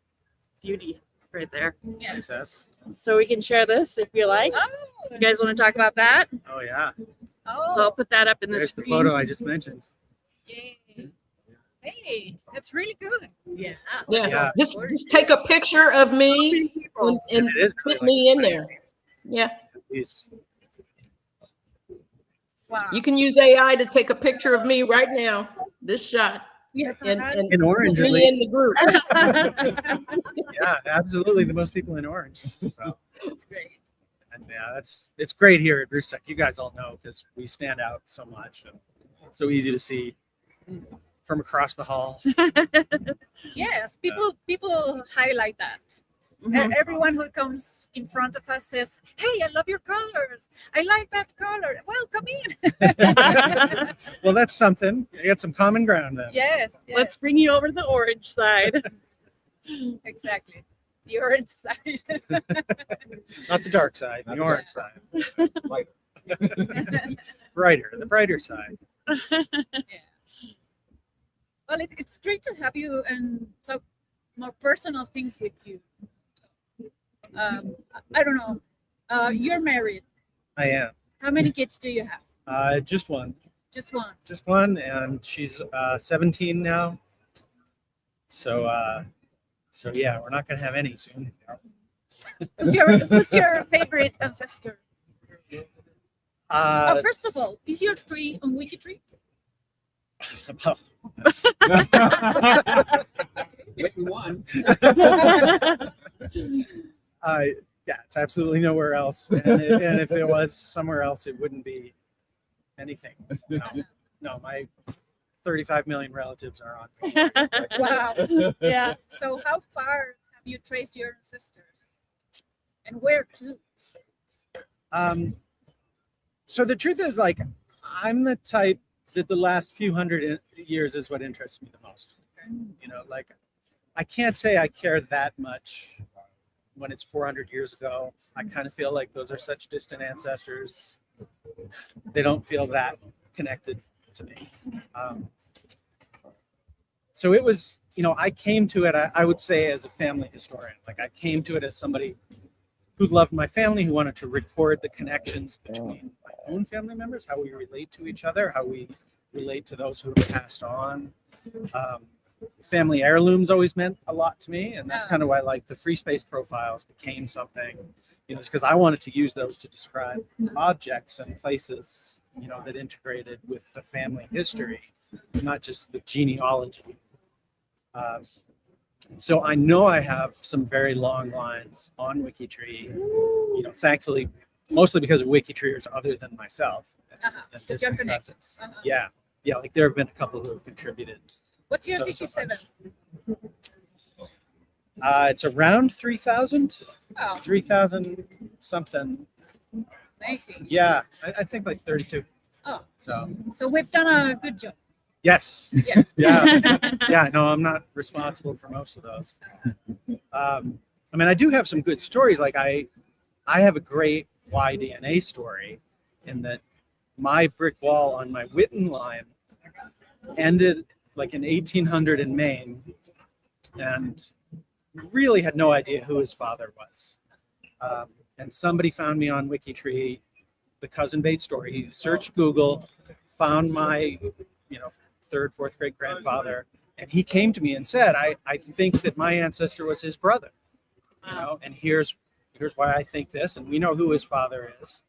S2: beauty right there.
S13: Yeah. Success.
S2: So we can share this if you like.
S4: Oh,
S2: You guys want to talk about that?
S13: Oh yeah.
S4: oh,
S2: So I'll put that up in the
S13: There's
S2: screen.
S13: the photo I just mentioned.
S4: yay. Hey, that's really good.
S2: Yeah.
S13: Yeah.
S1: Just take a picture of me and
S13: It is
S1: put
S13: really
S1: me in there. Yeah.
S13: At least.
S4: Wow.
S1: You can use AI to take a picture of me right now. This shot.
S4: Yeah,
S1: And
S13: In orange,
S1: put
S13: at
S1: me in
S13: least.
S1: the group.
S13: Yeah, absolutely. The most people in orange. So,
S4: that's great.
S13: and yeah, it's great here at Roots Tech. You guys all know because we stand out so much. And it's so easy to see from across the hall.
S4: Yes, people highlight that.
S2: Mhm.
S4: Everyone who comes in front of us says, "Hey, I love your colors. I like that color. Well, come in."
S13: Well, that's something. You got some common ground then.
S4: Yes,
S2: Let's bring you over to the orange side.
S4: exactly. The orange side.
S13: Not the dark side, the orange side. Brighter, the brighter side.
S4: Well, it's great to have you and talk more personal things with you. I don't know. You're married.
S13: I am.
S4: How many kids do you have?
S13: Just one.
S4: Just one.
S13: Just one, and she's 17 now. So yeah, we're not gonna have any soon.
S4: Who's your favorite ancestor? First of all, is your tree on WikiTree?
S9: One.
S13: Yeah, it's absolutely nowhere else. And if it was somewhere else, it wouldn't be anything. No, my 35 million relatives are on.
S4: Wow.
S2: Yeah.
S4: So how far have you traced your ancestors? And where to?
S13: So the truth is, like, I'm the type that the last few hundred years is what interests me the most. You know, like, I can't say I care that much when it's 400 years ago. I kind of feel like those are such distant ancestors. They don't feel that connected to me. So it was, you know, I came to it, I would say, as a family historian. Like, I came to it as somebody who loved my family, who wanted to record the connections between my own family members, how we relate to each other, how we relate to those who have passed on. Family heirlooms always meant a lot to me, and that's kind of why, like, the free space profiles became something, you know, it's because I wanted to use those to describe objects and places, you know, that integrated with the family history, not just the genealogy. So I know I have some very long lines on WikiTree, you know, thankfully, mostly because of WikiTreeers other than myself. And
S4: Because you're connected.
S13: Yeah, like there have been a couple who have contributed.
S4: What's your
S13: So
S4: 67?
S13: It's around 3,000.
S4: Oh.
S13: 3,000 something.
S4: Amazing.
S13: Yeah, I think like 32.
S4: Oh.
S13: So
S4: we've done a good job.
S13: yes.
S4: Yes.
S13: Yeah. No, I'm not responsible for most of those. I mean, I do have some good stories. Like I have a great Y-DNA story in that my brick wall on my Witten line ended like in 1800 in Maine, and really had no idea who his father was. And somebody found me on WikiTree, the Cousin Bates story. He searched Google, found my, you know, third, fourth great grandfather, and he came to me and said, I think that my ancestor was his brother, you know, and here's why I think this, and we know who his father is.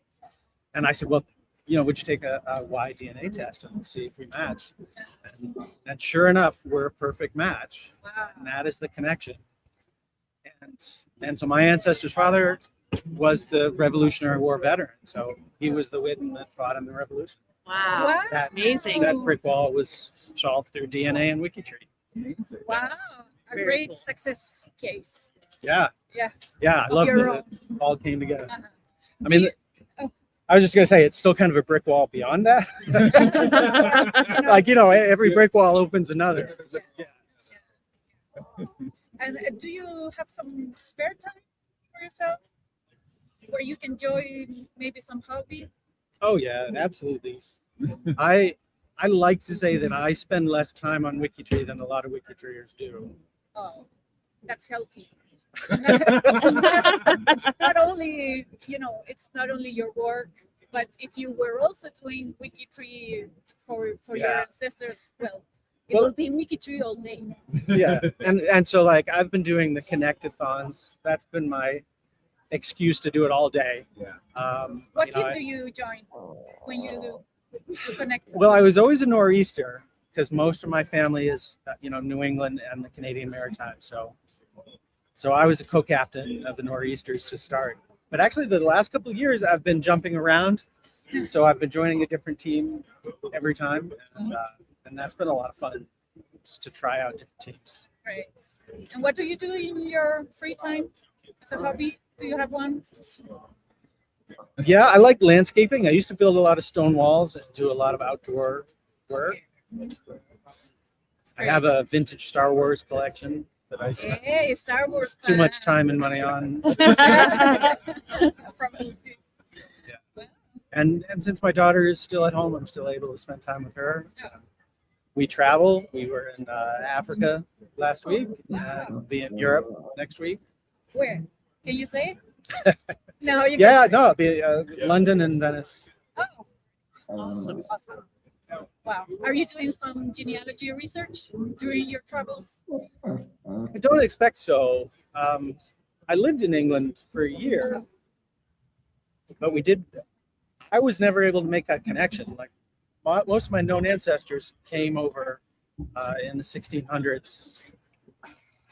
S13: And I said, well, you know, would you take a Y-DNA test and see if we match? And sure enough, we're a perfect match.
S4: Wow.
S13: And that is the connection. And so my ancestor's father was the Revolutionary War veteran. So he was the Witten that fought in the Revolution.
S2: Wow.
S13: That,
S2: Amazing.
S13: that brick wall was solved through DNA and WikiTree.
S4: Wow, a
S2: Very
S4: great
S2: cool.
S4: success case.
S13: Yeah.
S4: Yeah.
S13: Yeah, I
S4: Of
S13: love
S4: your
S13: that
S4: own.
S13: it all came together.
S4: Uh-huh.
S13: I mean,
S4: oh.
S13: I was just gonna say it's still kind of a brick wall beyond that. Like, you know, every brick wall opens another. Yeah.
S4: And do you have some spare time for yourself where you can join maybe some hobby?
S13: Oh yeah, absolutely. I like to say that I spend less time on WikiTree than a lot of WikiTreeers do.
S4: Oh, that's healthy. It's not only, it's not only your work, but if you were also doing WikiTree for your
S13: Yeah.
S4: ancestors, well, it
S13: Well-
S4: will be WikiTree all day.
S13: Yeah, and so like I've been doing the connect-a-thons. That's been my excuse to do it all day.
S9: Yeah.
S4: What
S13: you know,
S4: team do you join when you connect?
S13: Well, I was always a nor'easter because most of my family is, New England and the Canadian Maritime. So I was a co-captain of the nor'easters to start. But actually, the last couple of years, I've been jumping around. So I've been joining a different team every time, and that's been a lot of fun, just to try out different teams.
S4: Right. And what do you do in your free time as a hobby? Do you have one?
S13: Yeah, I like landscaping. I used to build a lot of stone walls and do a lot of outdoor work. I have a vintage Star Wars collection that I spent
S4: Hey, Star Wars.
S13: too much time and money on.
S4: Probably.
S13: And since my daughter is still at home, I'm still able to spend time with her.
S4: Yeah.
S13: We travel. We were in Africa last week. We'll be in Europe next week.
S4: Where? Can you say? No, you
S13: Yeah,
S4: can't.
S13: no, it'll be London and Venice.
S4: Oh, awesome. Wow. Are you doing some genealogy research during your travels?
S13: I don't expect so. I lived in England for a year, but I was never able to make that connection. Like most of my known ancestors came over in the 1600s,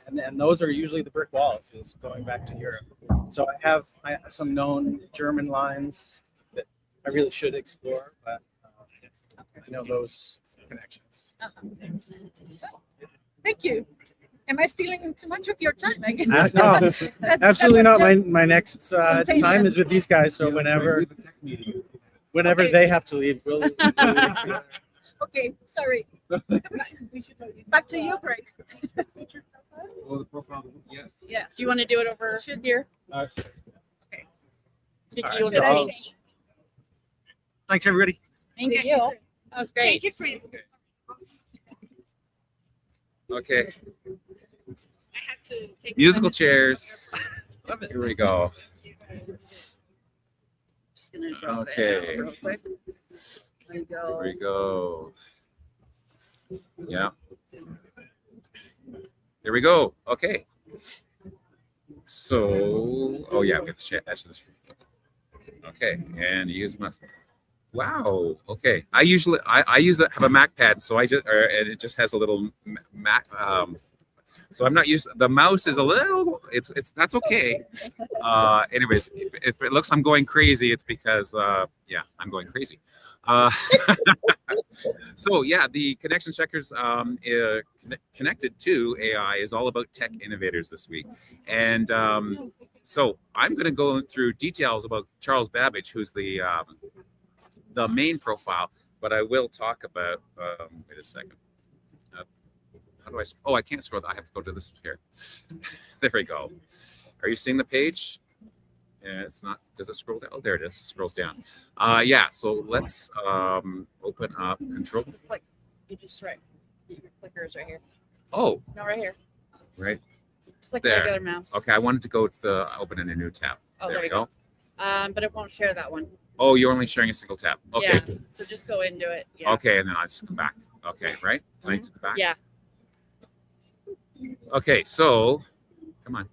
S13: and those are usually the brick walls, is going back to Europe. So I have some known German lines that I really should explore, but I know those connections.
S4: Thank you. Am I stealing too much of your time?
S13: No, absolutely not. My next time is with these guys, so whenever they have to leave, we'll leave together.
S4: Okay, sorry. Back to you, Grace.
S9: Oh, the profile. Yes.
S2: Yes. Do you want to do it over here?
S9: Sure.
S2: Okay.
S13: All right,
S2: You want
S13: so
S2: to
S13: I'll-
S2: change?
S13: Thanks, everybody.
S2: Thank you. That was great.
S4: Thank you, Chris.
S9: Okay.
S4: I had to take
S9: Musical chairs. Here we go.
S2: Just gonna drop
S9: Okay.
S2: it out real quick. There you
S9: Here
S2: go.
S9: we go. Yeah. There we go. Okay. So, oh yeah, we have to share edge of the screen. Okay, and use my. Wow. Okay. I usually have a Mac pad, so and it just has a little Mac. So I'm not used. The mouse is a little. It's that's okay. Anyways, if it looks I'm going crazy, it's because I'm going crazy. So yeah, the connection checkers connected to AI is all about tech innovators this week, and so I'm going to go through details about Charles Babbage, who's the main profile, but I will talk about. Wait a second. How do I? Oh, I can't scroll. I have to go to this here. There we go. Are you seeing the page? Yeah, it's not. Does it scroll down? Oh, there it is. Scrolls down. Yeah. So let's open up control.
S2: Click. You just right. Your clicker is right here.
S9: Oh,
S2: No, right here.
S9: right
S2: Just like
S9: there.
S2: the regular mouse.
S9: Okay, I wanted to go to the open in a new tab.
S2: Oh,
S9: there we go.
S2: But it won't share that one.
S9: Oh, you're only sharing a single tab. Okay.
S2: Yeah. So just go into it. Yeah.
S9: Okay, and then I just come back. Okay, right? Can I to the back?
S2: Yeah.
S9: Okay, so come on.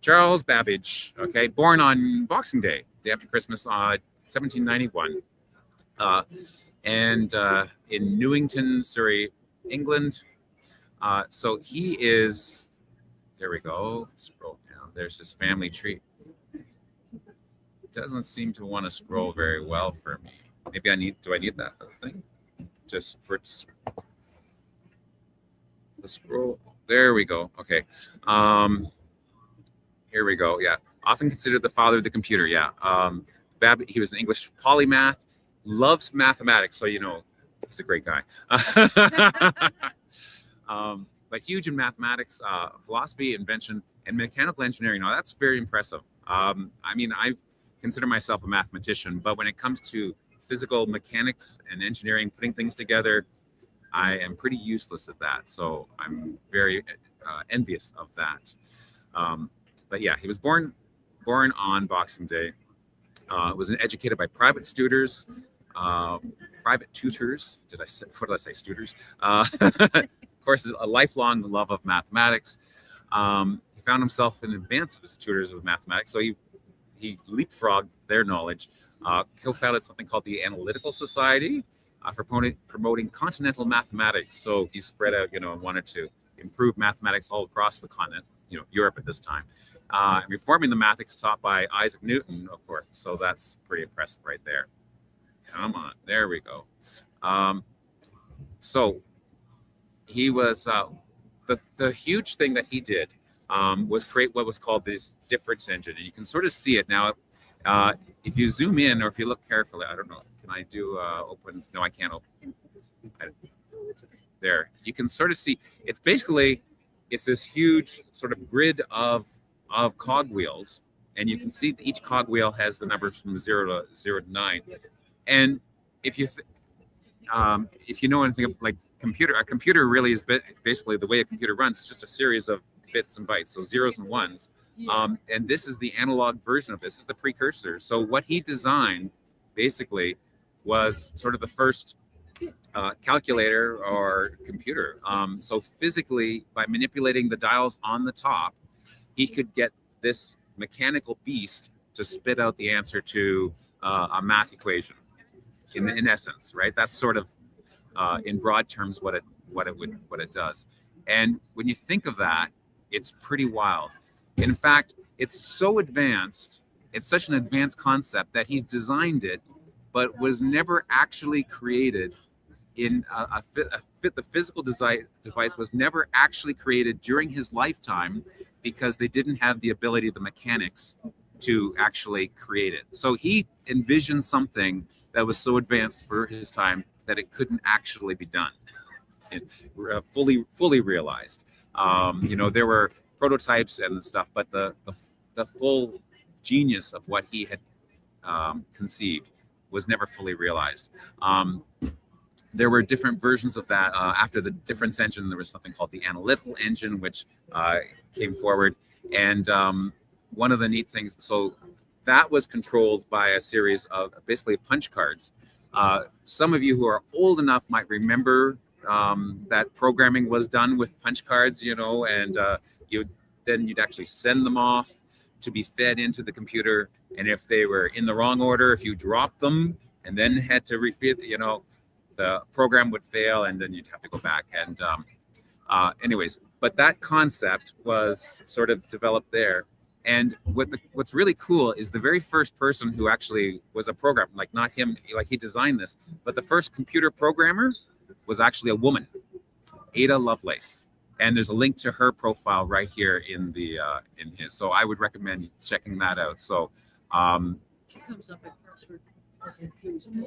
S9: Charles Babbage, okay, born on Boxing Day, day after Christmas, 1791, and in Newington, Surrey, England. So he is, there we go, scroll down, there's his family tree. Doesn't seem to want to scroll very well for me. maybe do I need that other thing? Just for the scroll. There we go. Okay. Here we go. Yeah. Often considered the father of the computer. Yeah. Babbage, he was an English polymath, loves mathematics. So, you know, he's a great guy. But huge in mathematics, philosophy, invention, and mechanical engineering. Now, that's very impressive. I mean, I consider myself a mathematician, but when it comes to physical mechanics and engineering, putting things together, I am pretty useless at that. So I'm very envious of that. But yeah, he was born on Boxing Day. Was educated by private tutors. Private tutors. What did I say? Tutors. Of course, a lifelong love of mathematics. He found himself in advance of his tutors of mathematics, so he leapfrogged their knowledge. Co-founded something called the Analytical Society for promoting continental mathematics. So he spread out, you know, and wanted to improve mathematics all across the continent, you know, Europe at this time. Reforming the mathematics taught by Isaac Newton, of course. So that's pretty impressive right there. Come on, there we go. So he was the huge thing that he did was create what was called this difference engine, and you can sort of see it now. If you zoom in, or if you look carefully, I don't know. Can I do open? No, I can't open. There, you can sort of see. It's basically this huge sort of grid of cogwheels, and you can see that each cogwheel has the numbers from 0 to 9. And if you know anything like a computer really is basically the way a computer runs. It's just a series of bits and bytes, so zeros and ones. And this is the analog version of this. This is the precursor. So what he designed basically was sort of the first calculator or computer. So physically, by manipulating the dials on the top, he could get this mechanical beast to spit out the answer to a math equation. In essence, right? That's sort of in broad terms what it does. And when you think of that, it's pretty wild. In fact, it's so advanced, it's such an advanced concept that he designed it, but was never actually created in the physical device was never actually created during his lifetime because they didn't have the ability, the mechanics, to actually create it. So he envisioned something that was so advanced for his time that it couldn't actually be done and fully realized. You know, there were prototypes and stuff, but the full genius of what he had conceived was never fully realized. There were different versions of that. After the difference engine, there was something called the analytical engine, which came forward. And one of the neat things, so that was controlled by a series of basically punch cards. Some of you who are old enough might remember that programming was done with punch cards, you know, and you'd actually send them off to be fed into the computer. And if they were in the wrong order, if you dropped them and then had to refit, you know, the program would fail and then you'd have to go back. And anyways, but that concept was sort of developed there. And what's really cool is the very first person who actually was a programmer, like not him, like he designed this, but the first computer programmer was actually a woman, Ada Lovelace. And there's a link to her profile right here in his. So I would recommend checking that out. So
S11: She comes up at crossword.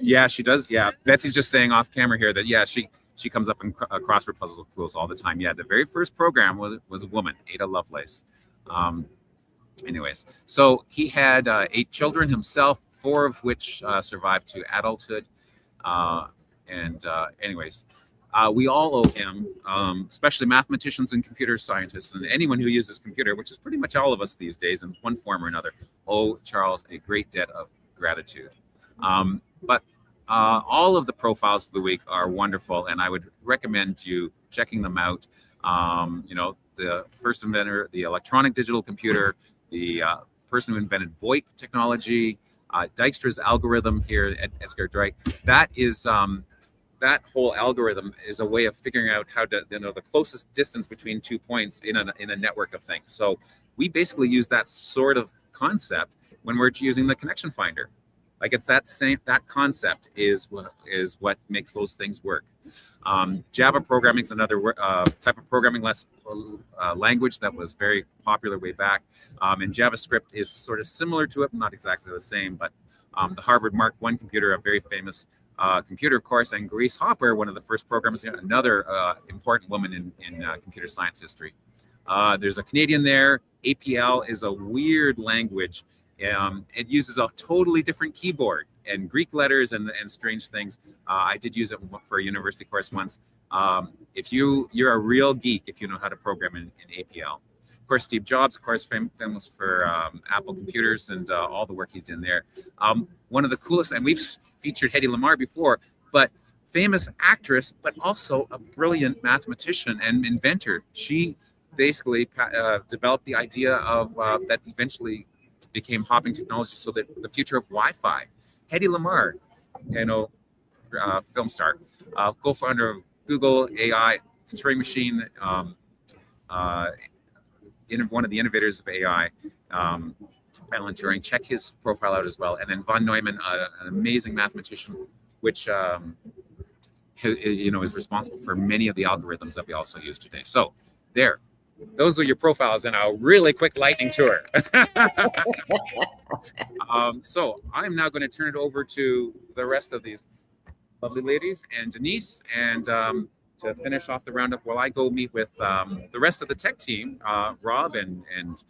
S9: yeah, she does. Yeah, Betsy's just saying off camera here that yeah, she comes up in crossword puzzles all the time. Yeah, the very first program was a woman, Ada Lovelace. Anyways, so he had 8 children himself, 4 of which survived to adulthood. Anyways, we all owe him, especially mathematicians and computer scientists and anyone who uses computer, which is pretty much all of us these days in one form or another, owe Charles a great debt of gratitude. But all of the profiles of the week are wonderful, and I would recommend you checking them out. You know, the first inventor, the electronic digital computer, the person who invented VoIP technology, Dijkstra's algorithm here at Edgar Drake. That is that whole algorithm is a way of figuring out how to, you know, the closest distance between 2 points in a network of things. So we basically use that sort of concept when we're using the connection finder. Like it's that concept is what makes those things work. Java programming is another type of programming language that was very popular way back. And JavaScript is sort of similar to it, not exactly the same, but the Harvard Mark I computer, a very famous computer, of course, and Grace Hopper, one of the first programmers, another important woman in computer science history. There's a Canadian there. APL is a weird language. It uses a totally different keyboard and Greek letters and strange things. I did use it for a university course once. If you're a real geek if you know how to program in APL. Of course, Steve Jobs, of course, famous for Apple computers and all the work he's done there. One of the coolest, and we've featured Hedy Lamarr before, but famous actress, but also a brilliant mathematician and inventor. She basically developed the idea of that eventually became hopping technology, so that the future of Wi-Fi. Hedy Lamarr, film star, co-founder of Google AI, Turing machine, one of the innovators of AI, Alan Turing. Check his profile out as well. And then von Neumann, an amazing mathematician, which is responsible for many of the algorithms that we also use today. So there. Those are your profiles in a really quick lightning tour. So I'm now going to turn it over to the rest of these lovely ladies and Denise, and to finish off the roundup while I go meet with the rest of the tech team, Rob and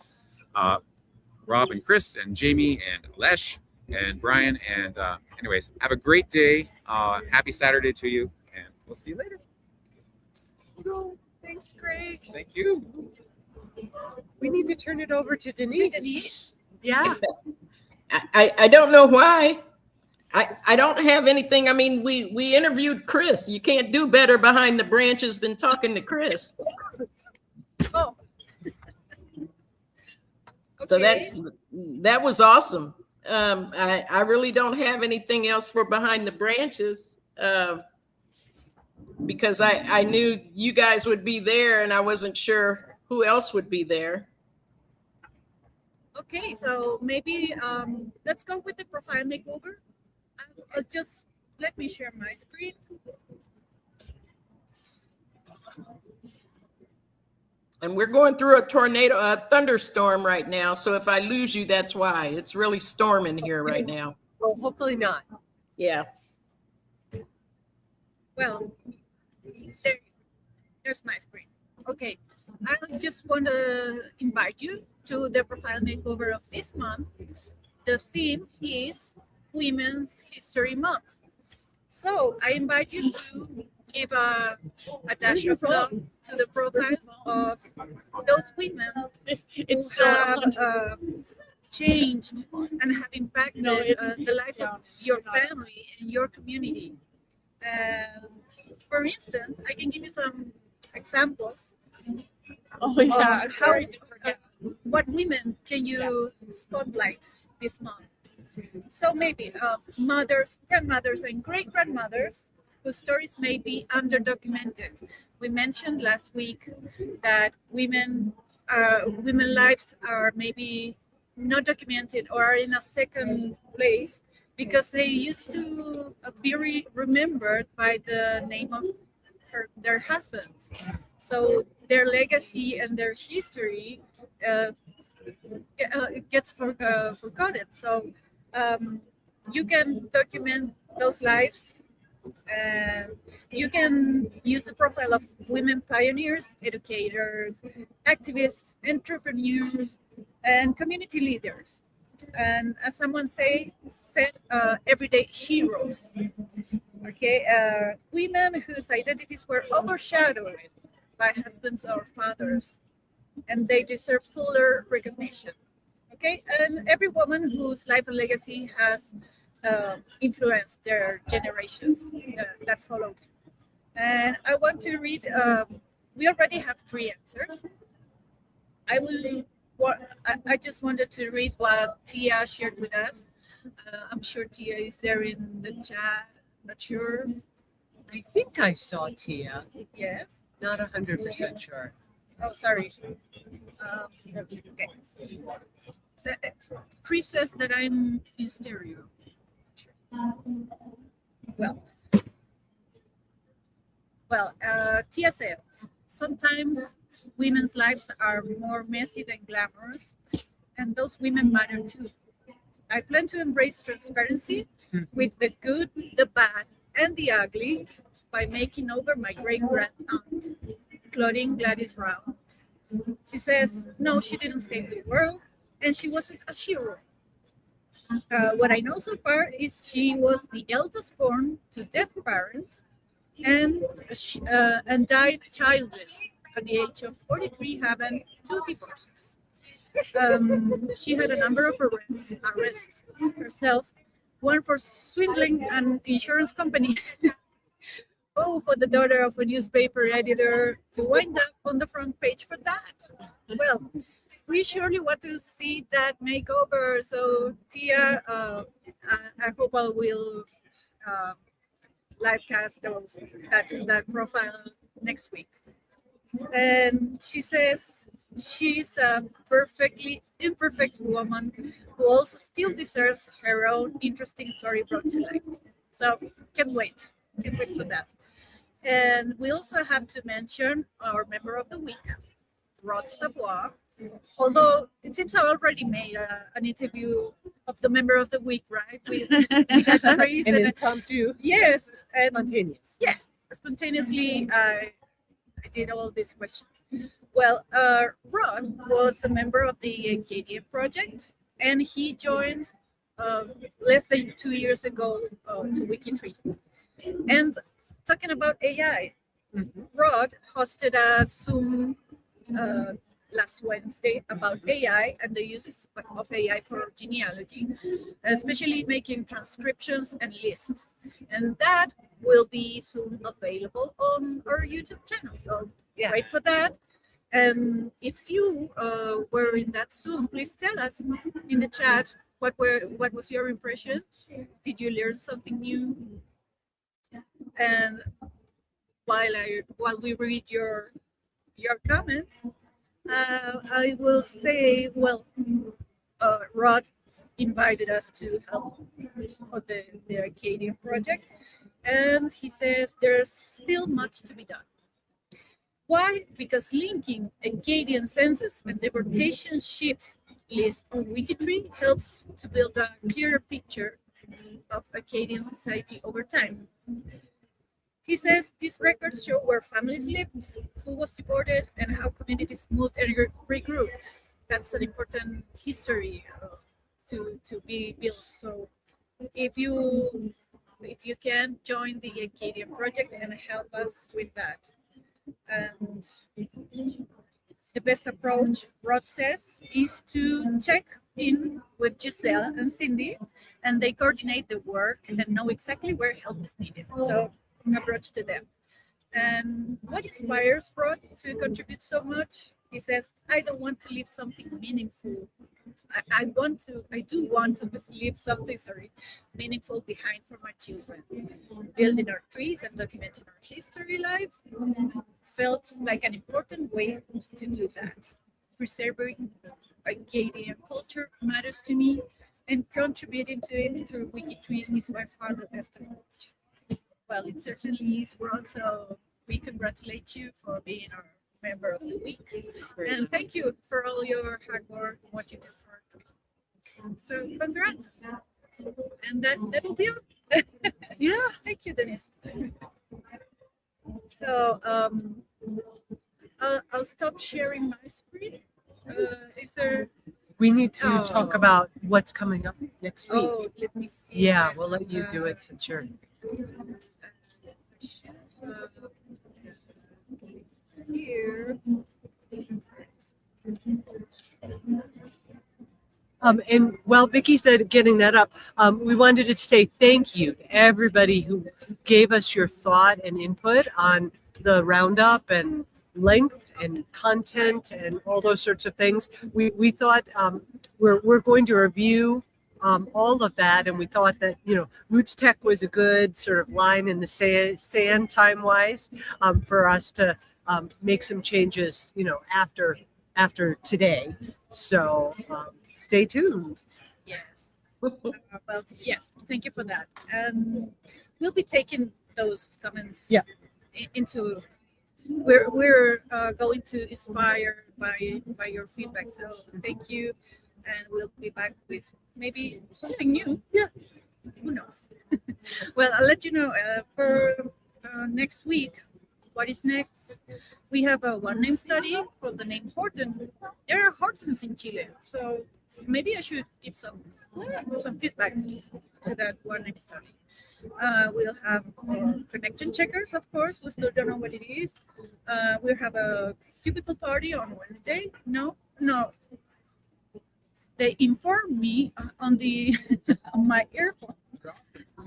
S9: Chris and Jamie and Lesh and Brian. And anyways, have a great day. Happy Saturday to you, and we'll see you later.
S8: Thanks, Greg.
S9: Thank you.
S8: We need to turn it over to Denise. Yeah.
S1: I don't know why. I don't have anything. I mean, we interviewed Chris. You can't do better behind the branches than talking to Chris.
S4: Oh.
S1: So that was awesome. I really don't have anything else for behind the branches. Because I knew you guys would be there and I wasn't sure who else would be there.
S4: Okay, so maybe let's go with the profile makeover. Just let me share my screen.
S1: And we're going through a thunderstorm right now. So if I lose you, that's why. It's really storming here right now.
S8: Well, hopefully not.
S1: Yeah.
S4: Well, there's my screen. Okay, I just want to invite you to the profile makeover of this month. The theme is Women's History Month. So I invite you to give a dash of love to the profiles of those women who have changed and have impacted the life of your family and your community. For instance, I can give you some examples.
S2: Oh yeah, I'm sorry.
S4: What women can you spotlight this month? So maybe mothers, grandmothers, and great-grandmothers whose stories may be underdocumented. We mentioned last week that women lives are maybe not documented or are in a second place because they used to be remembered by the name of their husbands. So their legacy and their history gets forgotten. So you can document those lives, and you can use the profile of women pioneers, educators, activists, entrepreneurs, and community leaders. And as someone said, everyday heroes. Okay, women whose identities were overshadowed by husbands or fathers, and they deserve fuller recognition. Okay, and every woman whose life and legacy has influenced their generations that followed. And I want to read, we already have 3 answers. I just wanted to read what Tia shared with us. I'm sure Tia is there in the chat, not sure.
S8: I think I saw Tia.
S4: Yes.
S8: Not 100% sure.
S4: Oh, sorry. Okay. So, Chris says that I'm in stereo. Well, TSL. Sometimes women's lives are more messy than glamorous, and those women matter too. I plan to embrace transparency with the good, the bad, and the ugly by making over my great grand aunt, Claudine Gladys Rao. She says, no, she didn't save the world, and she wasn't a hero. What I know so far is she was the eldest born to deaf parents and died childless at the age of 43, having 2 divorces. She had a number of arrests herself, one for swindling an insurance company. For the daughter of a newspaper editor to wind up on the front page for that. Well, we surely want to see that makeover. So Tia, I hope I will livecast that profile next week. And she says she's a perfectly imperfect woman who also still deserves her own interesting story brought to life. So can't wait for that. And we also have to mention our member of the week, Rod Savoy. Although it seems I already made an interview of the member of the week, right? We had Trace
S8: An impromptu.
S4: Yes. And
S8: Spontaneous.
S4: yes, spontaneously I did all these questions. Well, Rod was a member of the Acadian Project, and he joined less than 2 years ago to WikiTree. And talking about AI, Rod hosted a Zoom last Wednesday about AI and the uses of AI for genealogy, especially making transcriptions and lists. And that will be soon available on our YouTube channel. So wait for that. And if you were in that Zoom, please tell us in the chat what was your impression. Did you learn something new? And while we read your comments, I will say, well, Rod invited us to help for the Acadian Project, and he says there's still much to be done. Why? Because linking Acadian census and deportation ships list on WikiTree helps to build a clearer picture of Acadian society over time. He says these records show where families lived, who was deported, and how communities moved and regrouped. That's an important history to be built. So if you can join the Acadian Project and help us with that. And the best approach, Rod says, is to check in with Giselle and Cindy, and they coordinate the work and know exactly where help is needed. So approach to them. And what inspires Rod to contribute so much? He says, I don't want to leave something meaningful. I do want to leave something, meaningful behind for my children. Building our trees and documenting our history life felt like an important way to do that. Preserving Acadian culture matters to me, and contributing to it through WikiTree is by far the best approach. Well, it certainly is, Rod, so we congratulate you for being our member of the week. And thank you for all your hard work, what you do for us. So congrats. And that will be all. Yeah, thank you, Denise. So I'll stop sharing my screen. Is there...
S8: We need to talk about what's coming up next week.
S4: Oh, let me see.
S8: Yeah, we'll let you do it since you're...
S4: Here.
S8: And while Vicki said getting that up, we wanted to say thank you to everybody who gave us your thought and input on the roundup and length and content and all those sorts of things. We thought we're going to review all of that, and we thought that Roots Tech was a good sort of line in the sand time wise for us to make some changes after today. So stay tuned.
S4: Yes. Well, yes, thank you for that. We'll be taking those comments into. We're going to inspire by your feedback. So thank you, and we'll be back with maybe something new. Yeah, who knows? Well, I'll let you know for next week. What is next? We have a one name study for the name Horton. There are Hortons in Chile, so maybe I should give some feedback to that one name study. We'll have connection checkers, of course. We still don't know what it is. We'll have a cubicle party on Wednesday. No. They informed me on the on my earphones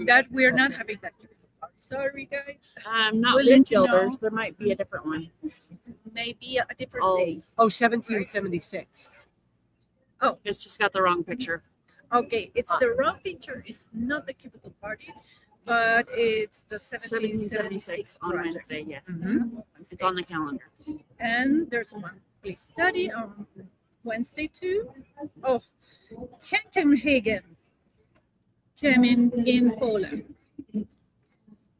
S4: that we're not having that cubicle party. Sorry, guys.
S2: Not
S4: We'll
S2: link
S4: let you know.
S2: builders. There might be a different one.
S4: Maybe a different day.
S8: Oh, 1776.
S4: Oh,
S2: it's just got the wrong picture.
S4: Okay, it's the wrong picture. It's not the cubicle party, but it's the 1776
S2: on
S4: project.
S2: Wednesday. Yes,
S4: Wednesday.
S2: it's on the calendar.
S4: And there's one place study on Wednesday too. Oh, Copenhagen, came in Poland.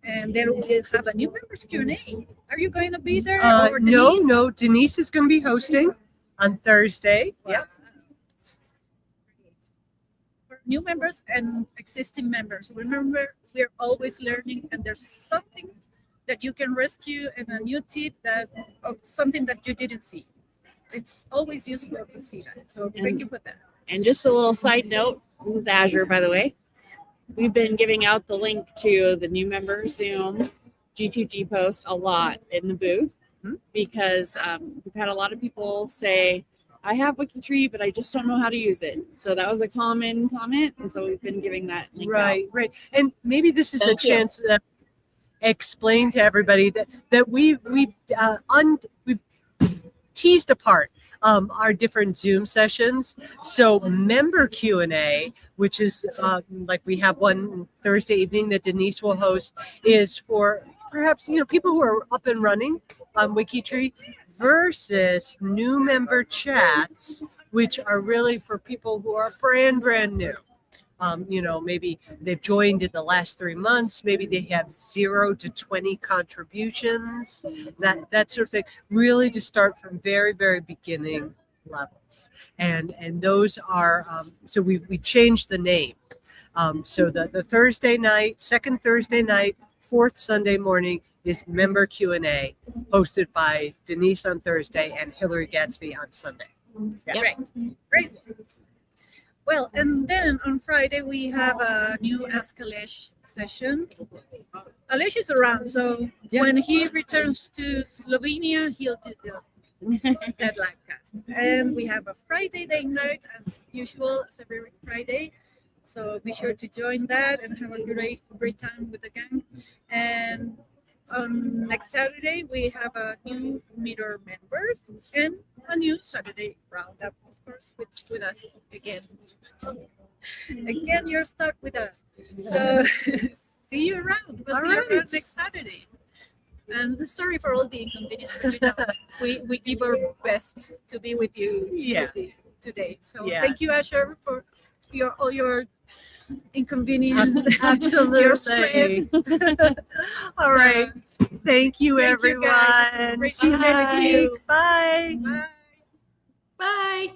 S4: And then we'll have a new members Q&A. Are you going to be there? Or Denise?
S8: No. Denise is going to be hosting on Thursday. Yeah.
S4: For new members and existing members, remember, we're always learning, and there's something that you can rescue and a new tip of something that you didn't see. It's always useful to see that. So thank you for that.
S2: And just a little side note, this is Azure, by the way. We've been giving out the link to the new member Zoom G2G post a lot in the booth because we've had a lot of people say, I have WikiTree, but I just don't know how to use it. So that was a common comment. And so we've been giving that link out.
S8: Right. And maybe this is a chance to explain to everybody that we've teased apart our different Zoom sessions. So member Q&A, which is like we have one Thursday evening that Denise will host, is for perhaps people who are up and running on WikiTree, versus new member chats, which are really for people who are brand new. Maybe they've joined in the last 3 months. Maybe they have 0 to 20 contributions, that sort of thing. Really to start from very, very beginning levels. And those are, so we changed the name. So the Thursday night, second Thursday night, fourth Sunday morning is member Q&A, hosted by Denise on Thursday and Hillary Gadsby on Sunday.
S4: Yeah. Great. Well, and then on Friday we have a new Ask Aleš session. Aleš is around, so when he returns to Slovenia, he'll do that LiveCast. And we have a Friday date night as usual, as every Friday. So be sure to join that and have a great time with the gang. And on next Saturday we have a new meter members and a new Saturday roundup, of course, with us again. Again, you're stuck with us. So see you around. We'll see you around next Saturday. And sorry for all the inconvenience, but we give our best to be with you today. So thank you, Asher, for all your inconvenience.
S8: Absolutely.
S4: Your stress.
S8: All right. Thank you,
S4: Thank you,
S8: everyone.
S4: guys.
S8: See you next
S4: Bye.
S8: week. Bye.
S4: Bye.
S1: Bye.